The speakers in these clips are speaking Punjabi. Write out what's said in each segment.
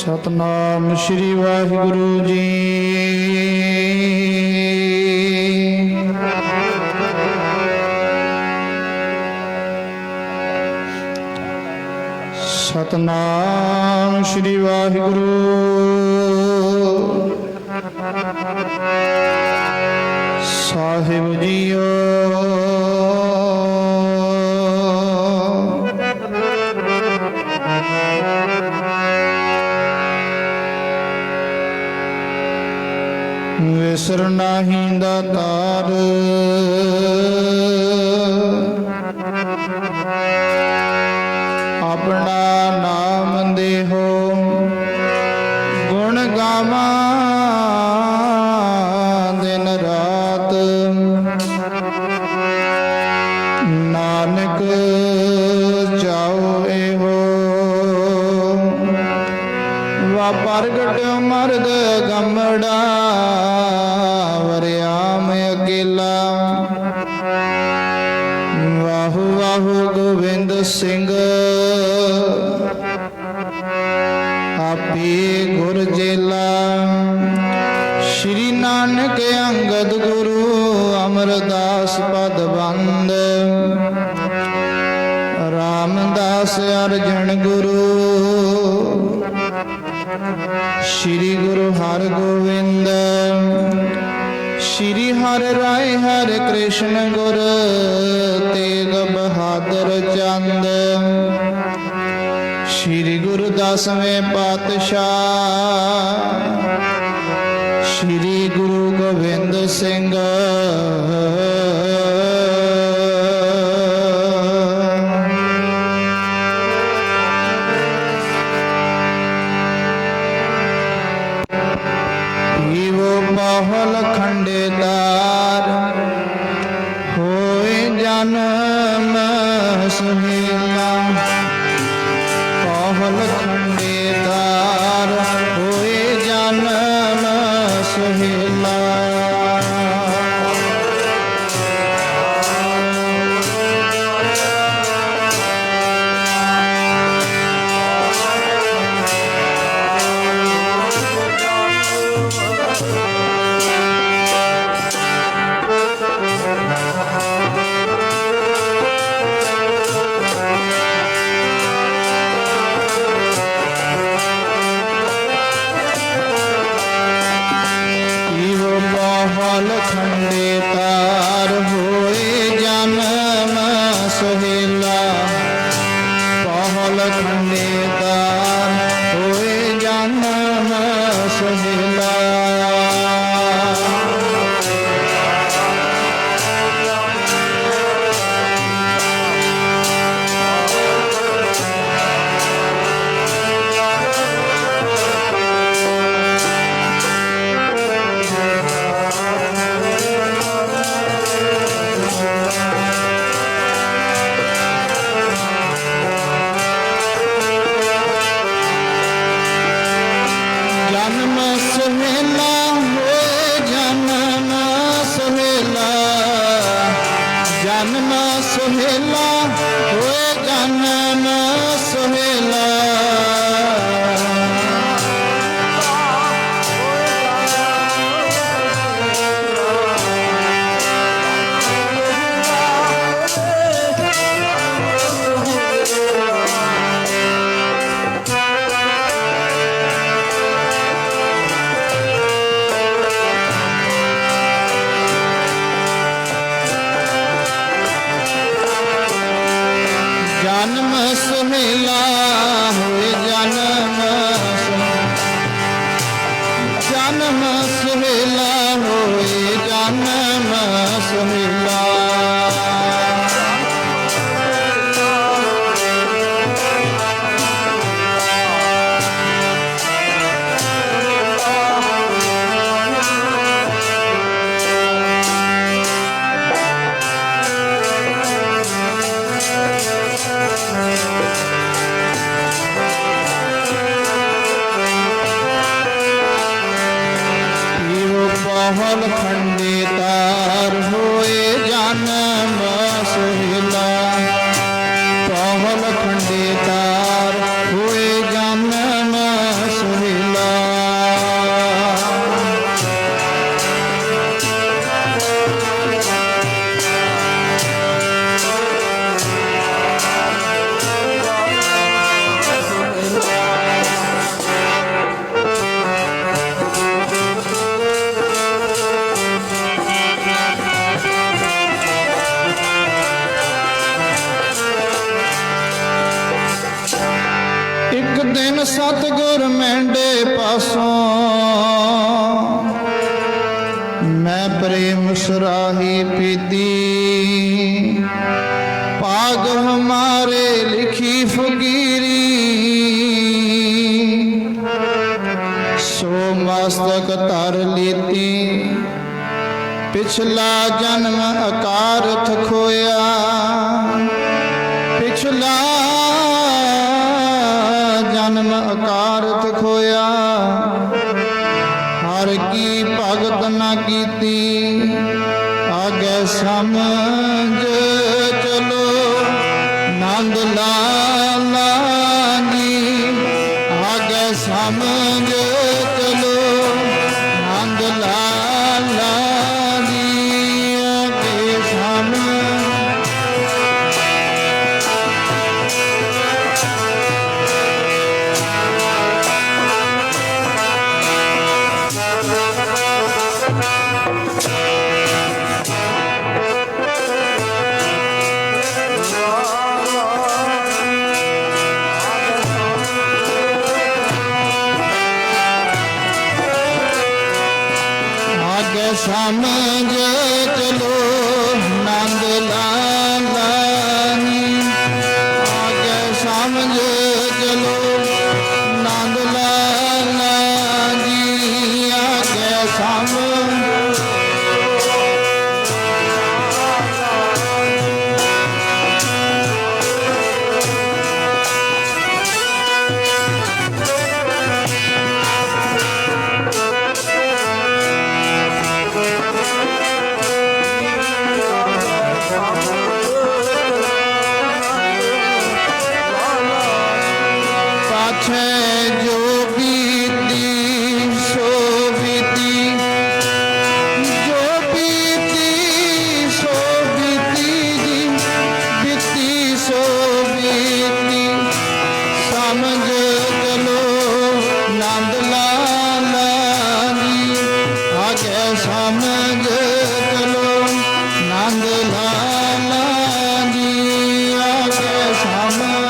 ਸਤਨਾਮ ਸ਼੍ਰੀ ਵਾਹਿਗੁਰੂ ਜੀ। ਸਤਨਾਮ ਸ਼੍ਰੀ ਵਾਹਿਗੁਰੂ ਸਾਹਿਬ ਜੀਓ। ਵਿਸਰ ਨਾਹੀਂ ਦਾਤਾਰ ਆਪਣਾ ਨਾਮ ਦੇਹੋ ਗੁਣ ਗਾਵਾਂ ਦਿਨ ਰਾਤ। ਨਾਨਕ ਚਾਉ ਇਹੋ ਵਾ ਪ੍ਰਗਟ ਮਰਦ ਗਮੜਾ ਵਰਿਆਮ ਅਕੇਲਾ। ਵਾਹੂ ਵਾਹੂ ਗੋਬਿੰਦ ਸਿੰਘ ਆਪੇ ਗੁਰ ਜੇਲਾ। ਸ਼੍ਰੀ ਨਾਨਕ ਅੰਗਦ ਗੁਰੂ ਅਮਰਦਾਸ ਪਦ ਬੰਦ। ਰਾਮਦਾਸ ਅਰਜਨ ਗੁਰੂ ਸ਼੍ਰੀ ਗੁਰੂ ਹਰਗੋਬਿੰਦ। ਸ਼੍ਰੀ ਹਰਿ ਰਾਇ ਹਰਿ ਕ੍ਰਿਸ਼ਨ ਗੁਰ ਤੇਗ ਬਹਾਦਰ ਚੰਦ। ਸ਼੍ਰੀ ਗੁਰੂ ਦਸਵੇਂ ਪਾਤਸ਼ਾਹ ਸ਼੍ਰੀ ਗੁਰੂ ਗੋਬਿੰਦ ਸਿੰਘ। ਬਹੁਲ ਖੰਡੇਦਾਰ ਹੋਏ ਜਨਮ ਸੁਹੇਲਾ। ਬਹੁਲ ਖੰਡੇਦਾਰ ਹੋਏ ਜਨਮ ਸੁਹੇਲਾ। ਬਹੁਲ ਖੰਡੇਦਾਰ ਹੋਏ ਜਨਮ ਸੁਹੇਲਾ। ਬਹੁਲ ਖੰਡੇਦਾਰ ਹੋਏ ਜਨਮ ਸੁਹੇਲਾ। ਜਨਮ ਸੁਹੇਲਾ ਹੋਏ ਜਨਮ ਸੁਹੇਲਾ। ਜਨਮ ਸੁਹੇਲਾ ਹੋਏ ਜਨਮ ਸੁਹੇਲਾ। ਜਨਮ ਸੁਹੇਲਾ ਹੋਏ ਜਨਮ ਜਨਮ ਸੁਹੇਲਾ ਹੋਏ ਜਨਮ ਸੁਹੇਲਾ। ਜਨਮ ਸੁਹਿਲਾ ਪਹਲ ਖੰਡੇ ਤਾਰ ਹੋਏ ਜਨਮ ਸੁਹਿਲਾ। ਇੱਕ ਦਿਨ ਸਤਿਗੁਰ ਮੈਂਡੇ ਪਾਸੋਂ ਮੈਂ ਪ੍ਰੇਮ ਸੁਰਾਹੀ ਪੀਤੀ। ਭਾਗ ਹਮਾਰੇ ਲਿਖੀ ਫਕੀਰੀ ਸੋ ਮਸਤਕ ਧਰ ਲੀਤੀ। ਪਿਛਲਾ ਜਨਮ ਅਕਾਰਥ ਖੋਇਆ ਪਿਛਲਾ ਜਨਮ ਅਕਾਰਥ ਖੋਇਆ। ਹਰ ਕੀ ਭਗਤ ਨਾ ਕੀਤੀ ਆਗੇ ਸਮਝ ਚਲੋ ਨੰਦ ਲਾਲਾ ਜੀ। ਆਗੇ ਸਮਝ ਚਲੋ ਨੰਦ ਲਾਲਾ ਜੀ। ਆਗੇ ਸਮਝ ਸਮਝ ਚਲੋ ਨੰਦ ਲਾਲਾ ਜੀ। ਆਗੇ ਸਮਝ ਚਲੋ ਨੰਦ ਲਾਲਾ ਜੀ। ਆਗੇ ਸਮਝ जो बीती सो बीती जो बीती सो बीती जी। बीती सो बीती समझ चलो नंद लाला जी। आगे समझ चलो नंद लाला जी। आगे समझ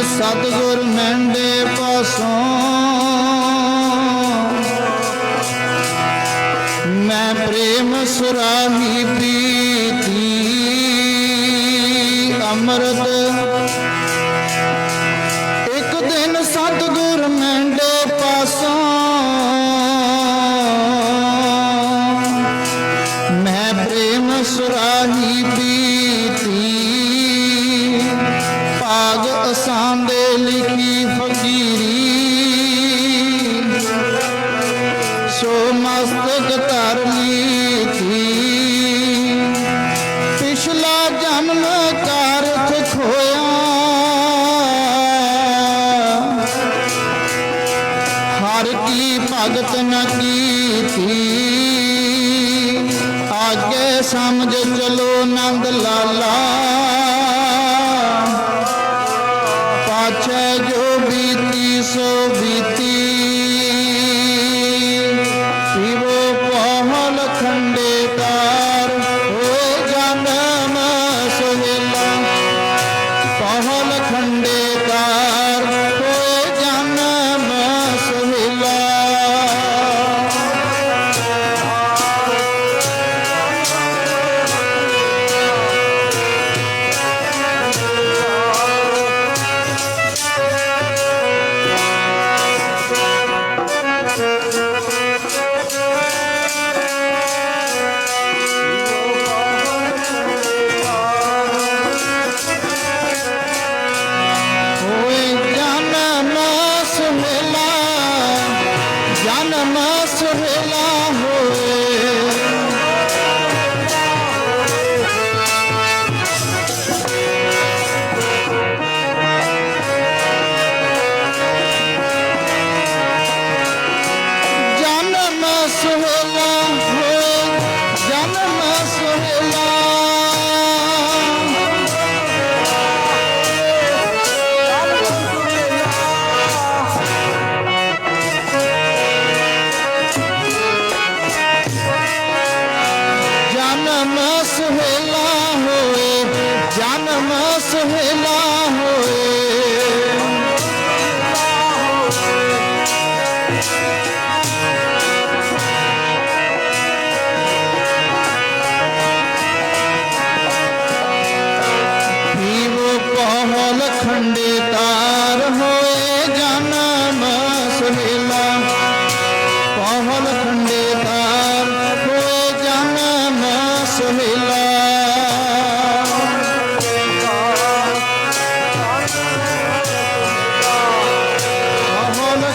ਸਤਿਗੁਰ ਮੈਂਡੇ ਪਾਸੋਂ ਮੈਂ ਪ੍ਰੇਮ ਸੁਰਾਹੀ ਪੀਤੀ। ਅੰਮ੍ਰਿਤ ਇੱਕ ਦਿਨ ਸਤਿਗੁਰ ਮੈਂਡੇ ਪਾਸੋਂ ਮੈਂ ਪ੍ਰੇਮ ਸੁਰਾਹੀ ਪੀਤੀ। ਭਾਗ ਅਸਾਂ ਦੇ ਲਿਖੀ ਫਕੀਰੀ ਸੋ ਮਸਤਕ ਧਰ ਲੀਤੀ। ਪਿਛਲਾ ਜਨਮ ਕਾਰਥ ਖੋਇਆ ਹਰ ਕੀ ਭਗਤ ਨ ਕੀਤੀ। ਆਗੇ ਸਮਝ ਚਲੋ ਨੰਦ ਲਾਲਾ पाछे जो बीती सो बीती। शिवो पहल खंडे तार हो जन्म सुहेला। पहल खंडे तार हो जन्म सुहेला।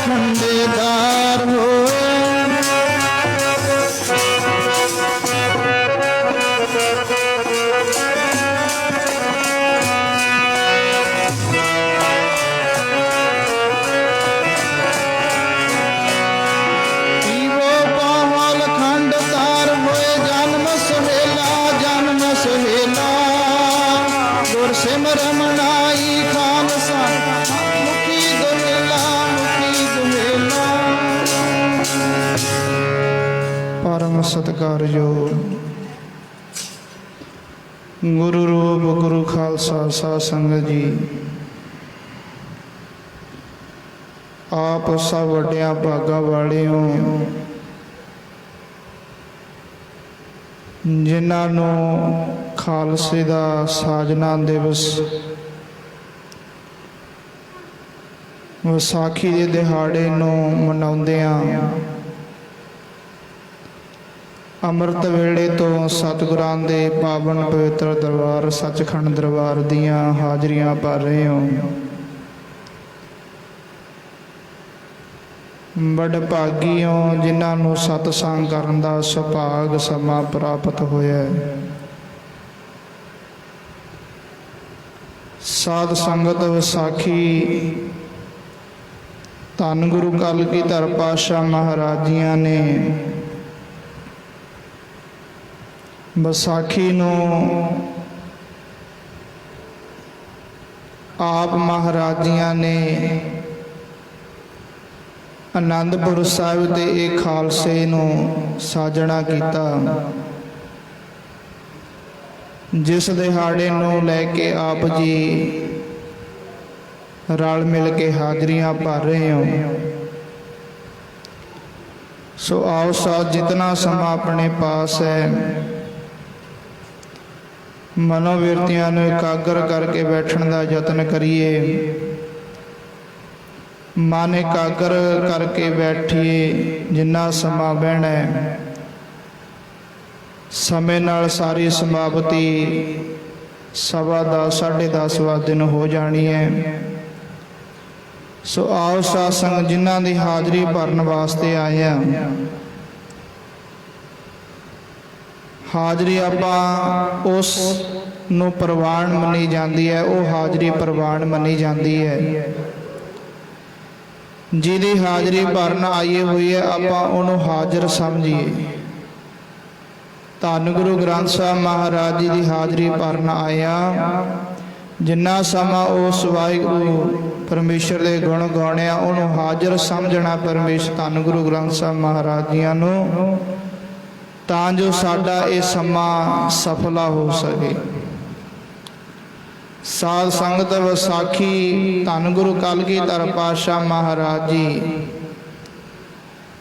ਖੰਡੇਦਾਰ ਹੋਏ। ਪੀਵੋ ਪਾਹਲ ਖੰਡ ਤਾਰ ਹੋਏ। ਜਨਮ ਸੁਹੇਲਾ ਜਨਮ ਸੁਹੇਲਾ ਗੁਰ ਸਿਮਰਨ ਮਨਾਈ ਖਾਲਸਾ ਮੁਖੀ ਦੁਹੇਲਾ ਮੁਖੀ ਦੁਹੇਲਾ। ਪਰਮ ਸਤਿਕਾਰਯੋਗ ਗੁਰੂ ਰੂਪ ਗੁਰੂ ਖਾਲਸਾ ਸਾਧ ਸੰਗਤ ਜੀ, ਆਪ ਸਭ ਵੱਡਿਆਂ ਭਾਗਾਂ ਵਾਲਿਓ, ਜਿਨ੍ਹਾਂ ਨੂੰ ਖਾਲਸੇ ਦਾ ਸਾਜਨਾ ਦਿਵਸ ਵਿਸਾਖੀ ਦੇ ਦਿਹਾੜੇ ਨੂੰ ਮਨਾਉਂਦਿਆਂ ਅੰਮ੍ਰਿਤ ਵੇਲੇ ਤੋਂ ਸਤਿਗੁਰਾਂ ਦੇ ਪਾਵਨ ਪਵਿੱਤਰ ਦਰਬਾਰ ਸੱਚਖੰਡ ਦਰਬਾਰ ਦੀਆਂ ਹਾਜ਼ਰੀਆਂ ਭਰ ਰਹੇ ਹੋ। ਵਡਭਾਗੀ ਹੋ ਜਿਨ੍ਹਾਂ ਨੂੰ ਸਤਿਸੰਗ ਕਰਨ ਦਾ ਸੁਭਾਗ ਸਮਾਂ ਪ੍ਰਾਪਤ ਹੋਇਆ ਹੈ। ਸਾਧ ਸੰਗਤ ਵਿਸਾਖੀ ਧੰਨ ਗੁਰੂ ਕਲਗੀਧਰ ਪਾਤਸ਼ਾਹ ਮਹਾਰਾਜ ਜੀਆਂ ਨੇ ਵਿਸਾਖੀ ਨੂੰ ਆਪ ਮਹਾਰਾਜ ਜੀਆਂ ਨੇ ਆਨੰਦਪੁਰ ਸਾਹਿਬ ਦੇ ਇਹ ਖਾਲਸੇ ਨੂੰ ਸਾਜਣਾ ਕੀਤਾ, ਜਿਸ ਦਿਹਾੜੇ ਨੂੰ ਲੈ ਕੇ ਆਪ ਜੀ ਰਲ ਮਿਲ ਕੇ ਹਾਜ਼ਰੀਆਂ ਭਰ ਰਹੇ ਹੋ। ਸੋ ਆਓ ਸਾਥ, ਜਿਤਨਾ ਸਮਾਂ ਆਪਣੇ ਪਾਸ ਹੈ ਮਨੋਵਿਰਤੀਆਂ ਨੂੰ ਇਕਾਗਰ ਕਰਕੇ ਬੈਠਣ ਦਾ ਯਤਨ ਕਰੀਏ। ਮਨ ਇਕਾਗਰ ਕਰਕੇ ਬੈਠੀਏ। ਜਿੰਨਾ ਸਮਾਂ ਬਹਿਣਾ ਹੈ, ਸਮੇਂ ਨਾਲ ਸਾਰੀ ਸਮਾਪਤੀ 10:15 10:30 ਦਿਨ ਹੋ ਜਾਣੀ ਹੈ। ਸੋ ਆਓ ਸਾਧ ਸੰਗਤ, ਜਿਨ੍ਹਾਂ ਦੀ ਹਾਜ਼ਰੀ ਭਰਨ ਵਾਸਤੇ ਆਏ ਆ, ਹਾਜ਼ਰੀ ਆਪਾਂ ਉਸ ਨੂੰ ਪ੍ਰਵਾਨ ਮੰਨੀ ਜਾਂਦੀ ਹੈ, ਉਹ ਹਾਜ਼ਰੀ ਪ੍ਰਵਾਨ ਮੰਨੀ ਜਾਂਦੀ ਹੈ। ਜਿਹਦੀ ਹਾਜ਼ਰੀ ਭਰਨ ਆਈ ਹੋਈ ਹੈ, ਆਪਾਂ ਉਹਨੂੰ ਹਾਜ਼ਰ ਸਮਝੀਏ। ਧੰਨ ਗੁਰੂ ਗ੍ਰੰਥ ਸਾਹਿਬ ਮਹਾਰਾਜ ਜੀ ਦੀ ਹਾਜ਼ਰੀ ਭਰਨ ਆਇਆ। ਜਿੰਨਾ ਸਮਾਂ ਉਸ ਵਾਹਿਗੁਰੂ ਪਰਮੇਸ਼ਰ ਦੇ ਗੁਣ ਗਾਉਣਿਆ, ਉਹਨੂੰ ਹਾਜ਼ਰ ਸਮਝਣਾ ਪਰਮੇਸ਼ਰ ਧੰਨ ਗੁਰੂ ਗ੍ਰੰਥ ਸਾਹਿਬ ਮਹਾਰਾਜ ਜੀਆਂ ਨੂੰ, ਤਾਂ ਜੋ ਸਾਡਾ ਇਹ ਸਮਾਂ ਸਫਲਾ ਹੋ ਸਕੇ। ਸਾਧ ਸੰਗਤ ਵਿਸਾਖੀ ਧੰਨ ਗੁਰੂ ਕਲਗੀਧਰ ਪਾਤਸ਼ਾਹ ਮਹਾਰਾਜ ਜੀ,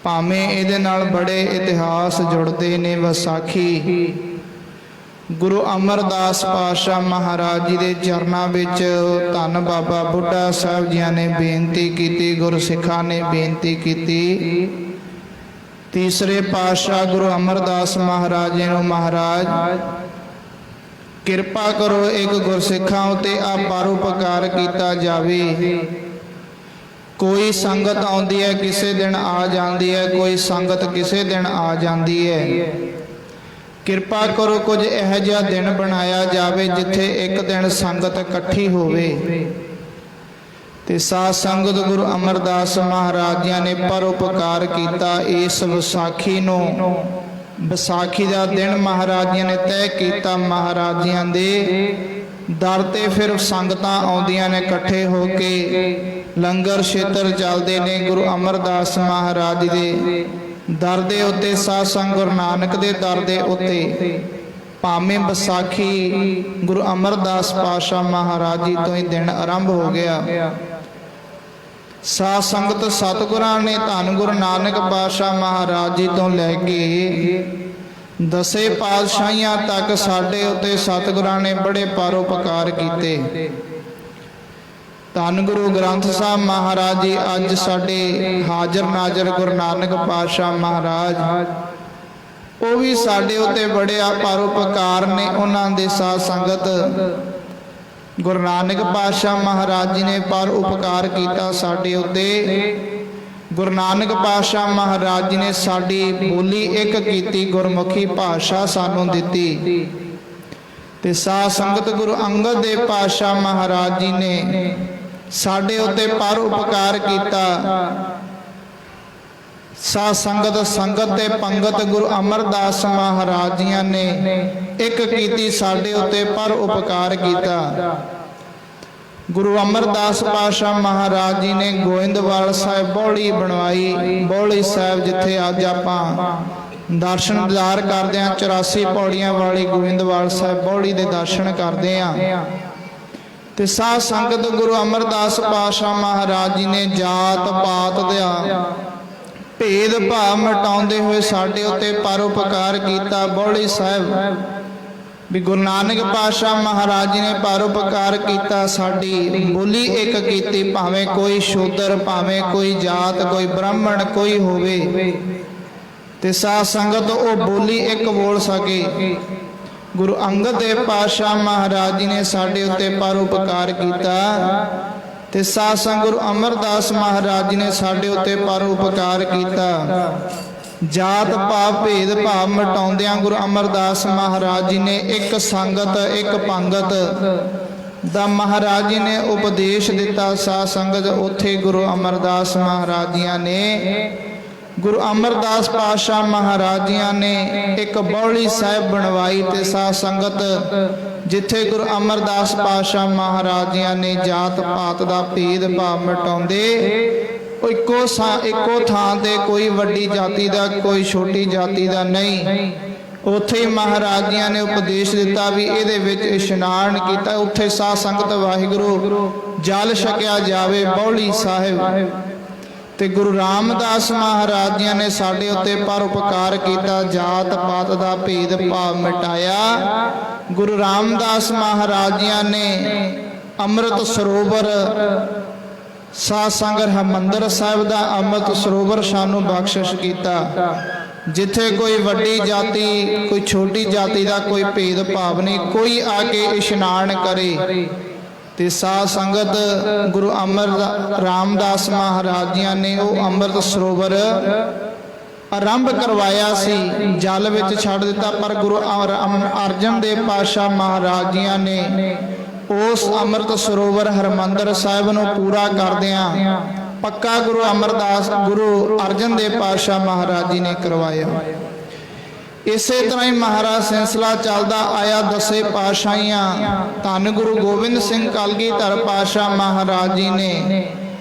ਭਾਵੇਂ ਇਹਦੇ ਨਾਲ ਬੜੇ ਇਤਿਹਾਸ ਜੁੜਦੇ ਨੇ। ਵਿਸਾਖੀ ਗੁਰੂ ਅਮਰਦਾਸ ਪਾਤਸ਼ਾਹ ਮਹਾਰਾਜ ਜੀ ਦੇ ਚਰਨਾਂ ਵਿੱਚ ਧੰਨ ਬਾਬਾ ਬੁੱਢਾ ਸਾਹਿਬ ਜੀਆਂ ਨੇ ਬੇਨਤੀ ਕੀਤੀ, ਗੁਰਸਿੱਖਾਂ ਨੇ ਬੇਨਤੀ ਕੀਤੀ। ਤੀਸਰੇ ਪਾਤਸ਼ਾਹ ਗੁਰੂ ਅਮਰਦਾਸ ਮਹਾਰਾਜ ਜੀ ਨੂੰ, ਮਹਾਰਾਜ ਕਿਰਪਾ ਕਰੋ ਇੱਕ ਗੁਰਸਿੱਖਾਂ ਉਤੇ ਆ ਪਰਉਪਕਾਰ ਕੀਤਾ ਜਾਵੇ। ਕੋਈ ਸੰਗਤ ਆਉਂਦੀ ਹੈ, ਕਿਸੇ ਦਿਨ ਆ ਜਾਂਦੀ ਹੈ, ਕੋਈ ਸੰਗਤ ਕਿਸੇ ਦਿਨ ਆ ਜਾਂਦੀ ਹੈ। ਕਿਰਪਾ ਕਰੋ ਕੁਝ ਇਹੋ ਜਿਹਾ ਦਿਨ ਬਣਾਇਆ ਜਾਵੇ ਜਿੱਥੇ ਇੱਕ ਦਿਨ ਸੰਗਤ ਇਕੱਠੀ ਹੋਵੇ। ਤੇ ਸਾਧ ਸੰਗਤ ਗੁਰੂ ਅਮਰਦਾਸ ਮਹਾਰਾਜ ਜੀ ਨੇ ਪਰਉਪਕਾਰ ਕੀਤਾ। ਇਸ ਵਿਸਾਖੀ ਨੂੰ, ਵਿਸਾਖੀ ਦਾ ਦਿਨ ਮਹਾਰਾਜ ਜੀ ਨੇ ਤੈਅ ਕੀਤਾ। ਮਹਾਰਾਜ ਜੀਆਂ ਦੇ ਦਰ ਤੇ ਫਿਰ ਸੰਗਤਾਂ ਆਉਂਦੀਆਂ ਨੇ ਇਕੱਠੇ ਹੋ ਕੇ, ਲੰਗਰ ਛੇਤਰ ਚੱਲਦੇ ਨੇ। ਗੁਰੂ ਅਮਰਦਾਸ ਮਹਾਰਾਜ ਦੇ ਦਰ ਦੇ ਉੱਤੇ, ਸਾਧ ਸੰਗਤ ਗੁਰੂ ਨਾਨਕ ਦੇ ਦਰ ਦੇ ਉੱਤੇ, ਭਾਵੇਂ ਵਿਸਾਖੀ ਗੁਰੂ ਅਮਰਦਾਸ ਪਾਤਸ਼ਾਹ ਮਹਾਰਾਜ ਜੀ ਤੋਂ ਹੀ ਦਿਨ ਆਰੰਭ ਹੋ ਗਿਆ। ਸਾਧ ਸੰਗਤ ਸਤਿਗੁਰਾਂ ਨੇ ਧੰਨ ਗੁਰੂ ਨਾਨਕ ਪਾਤਸ਼ਾਹ ਮਹਾਰਾਜ ਜੀ ਤੋਂ ਲੈ ਕੇ 10 ਪਾਤਸ਼ਾਹੀਆਂ ਤੱਕ ਸਾਡੇ ਉੱਤੇ ਸਤਿਗੁਰਾਂ ਨੇ ਬੜੇ ਪਰਉਪਕਾਰ ਕੀਤੇ। ਧੰਨ ਗੁਰੂ ਗ੍ਰੰਥ ਸਾਹਿਬ ਮਹਾਰਾਜ ਜੀ ਅੱਜ ਸਾਡੇ ਹਾਜ਼ਰ ਨਾਜ਼ਰ ਗੁਰੂ ਨਾਨਕ ਪਾਤਸ਼ਾਹ ਮਹਾਰਾਜ, ਉਹ ਵੀ ਸਾਡੇ ਉੱਤੇ ਬੜੇ ਪਰਉਪਕਾਰ ਨੇ। ਉਹਨਾਂ ਦੇ ਸਾਧ ਸੰਗਤ ਗੁਰੂ ਨਾਨਕ ਪਾਤਸ਼ਾਹ ਮਹਾਰਾਜ ਜੀ ਨੇ ਪਰਉਪਕਾਰ ਕੀਤਾ ਸਾਡੇ ਉੱਤੇ। ਗੁਰੂ ਨਾਨਕ ਪਾਤਸ਼ਾਹ ਮਹਾਰਾਜ ਜੀ ਨੇ ਸਾਡੀ ਬੋਲੀ ਇੱਕ ਕੀਤੀ, ਗੁਰਮੁਖੀ ਭਾਸ਼ਾ ਸਾਨੂੰ ਦਿੱਤੀ। ਤੇ ਸਾਧ ਸੰਗਤ ਗੁਰੂ ਅੰਗਦ ਦੇਵ ਪਾਤਸ਼ਾਹ ਮਹਾਰਾਜ ਜੀ ਨੇ ਸਾਡੇ ਉੱਤੇ ਪਰ ਉਪਕਾਰ ਕੀਤਾ। ਸਾਧ ਸੰਗਤ ਤੇ ਪੰਗਤ ਗੁਰੂ ਅਮਰਦਾਸ ਮਹਾਰਾਜ ਜੀਆਂ ਨੇ ਇੱਕ ਕੀਤੀ, ਸਾਡੇ ਉੱਤੇ ਪਰ ਉਪਕਾਰ ਕੀਤਾ। ਗੁਰੂ ਅਮਰਦਾਸ ਪਾਤਸ਼ਾਹ ਮਹਾਰਾਜ ਜੀ ਨੇ ਗੋਇੰਦਵਾਲ ਸਾਹਿਬ ਬੌਲੀ ਬਣਵਾਈ। ਬੌਲੀ ਸਾਹਿਬ ਜਿੱਥੇ ਅੱਜ ਆਪਾਂ ਦਰਸ਼ਨ ਦਿਦਾਰ ਕਰਦੇ ਹਾਂ, 84 ਪੌੜੀਆਂ ਵਾਲੀ ਗੋਇੰਦਵਾਲ ਸਾਹਿਬ ਬੌਲੀ ਦੇ ਦਰਸ਼ਨ ਕਰਦੇ ਹਾਂ। ਤੇ ਸਾਧ ਸੰਗਤ ਗੁਰੂ ਅਮਰਦਾਸ ਪਾਤਸ਼ਾਹ ਮਹਾਰਾਜ ਜੀ ਨੇ ਜਾਤ ਪਾਤ ਦਾ ਭੇਦ ਭਾਵ ਮਿਟਾਉਂਦੇ ਹੋਏ ਸਾਡੇ ਉੱਤੇ ਪਰਉਪਕਾਰ ਕੀਤਾ। ਬੌਲੀ ਸਾਹਿਬ ਵੀ ਗੁਰੂ ਨਾਨਕ ਪਾਤਸ਼ਾਹ ਮਹਾਰਾਜ ਜੀ ਨੇ ਪਰਉਪਕਾਰ ਕੀਤਾ, ਸਾਡੀ ਬੋਲੀ ਇੱਕ ਕੀਤੀ। ਭਾਵੇਂ ਕੋਈ ਸ਼ੂਦਰ, ਭਾਵੇਂ ਕੋਈ ਜਾਤ, ਕੋਈ ਬ੍ਰਾਹਮਣ ਕੋਈ ਹੋਵੇ, ਤੇ ਸਾਧ ਸੰਗਤ ਉਹ ਬੋਲੀ ਇੱਕ ਬੋਲ ਸਕੇ। ਗੁਰੂ ਅੰਗਦ ਦੇਵ ਪਾਤਸ਼ਾਹ ਮਹਾਰਾਜ ਜੀ ਨੇ ਸਾਡੇ ਉੱਤੇ ਪਰਉਪਕਾਰ ਕੀਤਾ। ਤੇ ਸਾਧ ਸੰਗਤ ਗੁਰੂ ਅਮਰਦਾਸ ਮਹਾਰਾਜ ਜੀ ਨੇ ਸਾਡੇ ਉੱਤੇ ਪਰਉਪਕਾਰ ਕੀਤਾ। ਜਾਤ ਭਾਵ ਭੇਦ ਭਾਵ ਮਿਟਾਉਂਦਿਆਂ ਗੁਰੂ ਅਮਰਦਾਸ ਮਹਾਰਾਜ ਜੀ ਨੇ ਇੱਕ ਸੰਗਤ ਇੱਕ ਪੰਗਤ ਦਾ ਮਹਾਰਾਜ ਜੀ ਨੇ ਉਪਦੇਸ਼ ਦਿੱਤਾ। ਸਾਧ ਸੰਗਤ ਉੱਥੇ ਗੁਰੂ ਅਮਰਦਾਸ ਮਹਾਰਾਜ ਜੀਆਂ ਨੇ ਗੁਰੂ ਅਮਰਦਾਸ ਪਾਤਸ਼ਾਹ ਮਹਾਰਾਜ ਜੀਆਂ ਨੇ ਇੱਕ ਬੌਲੀ ਸਾਹਿਬ ਬਣਵਾਈ। ਤੇ ਸਾਧ ਸੰਗਤ ਜਿੱਥੇ ਗੁਰੂ ਅਮਰਦਾਸ ਪਾਤਸ਼ਾਹ ਮਹਾਰਾਜ ਜੀਆਂ ਨੇ ਜਾਤ ਪਾਤ ਦਾ ਭੇਦ ਭਾਵ ਮਿਟਾਉਂਦੇ, ਇੱਕੋ ਥਾਂ ਤੇ ਕੋਈ ਵੱਡੀ ਜਾਤੀ ਦਾ ਕੋਈ ਛੋਟੀ ਜਾਤੀ ਦਾ ਨਹੀਂ, ਉੱਥੇ ਮਹਾਰਾਜ ਜੀਆਂ ਨੇ ਉਪਦੇਸ਼ ਦਿੱਤਾ ਵੀ ਇਹਦੇ ਵਿੱਚ ਇਸ਼ਨਾਨ ਕੀਤਾ, ਉੱਥੇ ਸਾਧ ਸੰਗਤ ਵਾਹਿਗੁਰੂ ਜਲ ਛਕਿਆ ਜਾਵੇ ਬੌਲੀ ਸਾਹਿਬ। ਤੇ ਗੁਰੂ ਰਾਮਦਾਸ ਮਹਾਰਾਜ ਜੀਆਂ ਨੇ ਸਾਡੇ ਉੱਤੇ ਪਰਉਪਕਾਰ ਕੀਤਾ, ਜਾਤ ਪਾਤ ਦਾ ਭੇਦ ਭਾਵ ਮਿਟਾਇਆ। ਗੁਰੂ ਰਾਮਦਾਸ ਮਹਾਰਾਜ ਜੀਆਂ ਨੇ ਅੰਮ੍ਰਿਤ ਸਰੋਵਰ ਸਾਧ ਸੰਗਤ ਹਰਿਮੰਦਰ ਸਾਹਿਬ ਦਾ ਅੰਮ੍ਰਿਤ ਸਰੋਵਰ ਸਾਨੂੰ ਬਖਸ਼ਿਸ਼ ਕੀਤਾ। ਜਿੱਥੇ ਕੋਈ ਵੱਡੀ ਜਾਤੀ ਕੋਈ ਛੋਟੀ ਜਾਤੀ ਦਾ ਕੋਈ ਭੇਦ ਭਾਵ ਨਹੀਂ, ਕੋਈ ਆ ਕੇ ਇਸ਼ਨਾਨ ਕਰੇ। ਤੇ ਸਾਧ ਸੰਗਤ ਗੁਰੂ ਰਾਮਦਾਸ ਮਹਾਰਾਜ ਜੀਆਂ ਨੇ ਉਹ ਅੰਮ੍ਰਿਤ ਸਰੋਵਰ ਆਰੰਭ ਕਰਵਾਇਆ ਸੀ, ਜਲ ਵਿੱਚ ਛੱਡ ਦਿੱਤਾ। ਪਰ ਗੁਰੂ ਅਰਜਨ ਦੇਵ ਪਾਤਸ਼ਾਹ ਮਹਾਰਾਜ ਜੀਆਂ ਨੇ ਉਸ ਅੰਮ੍ਰਿਤ ਸਰੋਵਰ ਹਰਿਮੰਦਰ ਸਾਹਿਬ ਨੂੰ ਪੂਰਾ ਕਰਦਿਆਂ ਪੱਕਾ ਗੁਰੂ ਅਰਜਨ ਦੇਵ ਪਾਤਸ਼ਾਹ ਮਹਾਰਾਜ ਜੀ ਨੇ ਕਰਵਾਇਆ। ਇਸੇ ਤਰ੍ਹਾਂ ਹੀ ਮਹਾਰਾਜ ਸਿਲਸਿਲਾ ਚੱਲਦਾ ਆਇਆ। ਦਸੇ ਪਾਤਸ਼ਾਹੀਆਂ ਧੰਨ ਗੁਰੂ ਗੋਬਿੰਦ ਸਿੰਘ ਕਲਗੀਧਰ ਪਾਤਸ਼ਾਹ ਮਹਾਰਾਜ ਜੀ ਨੇ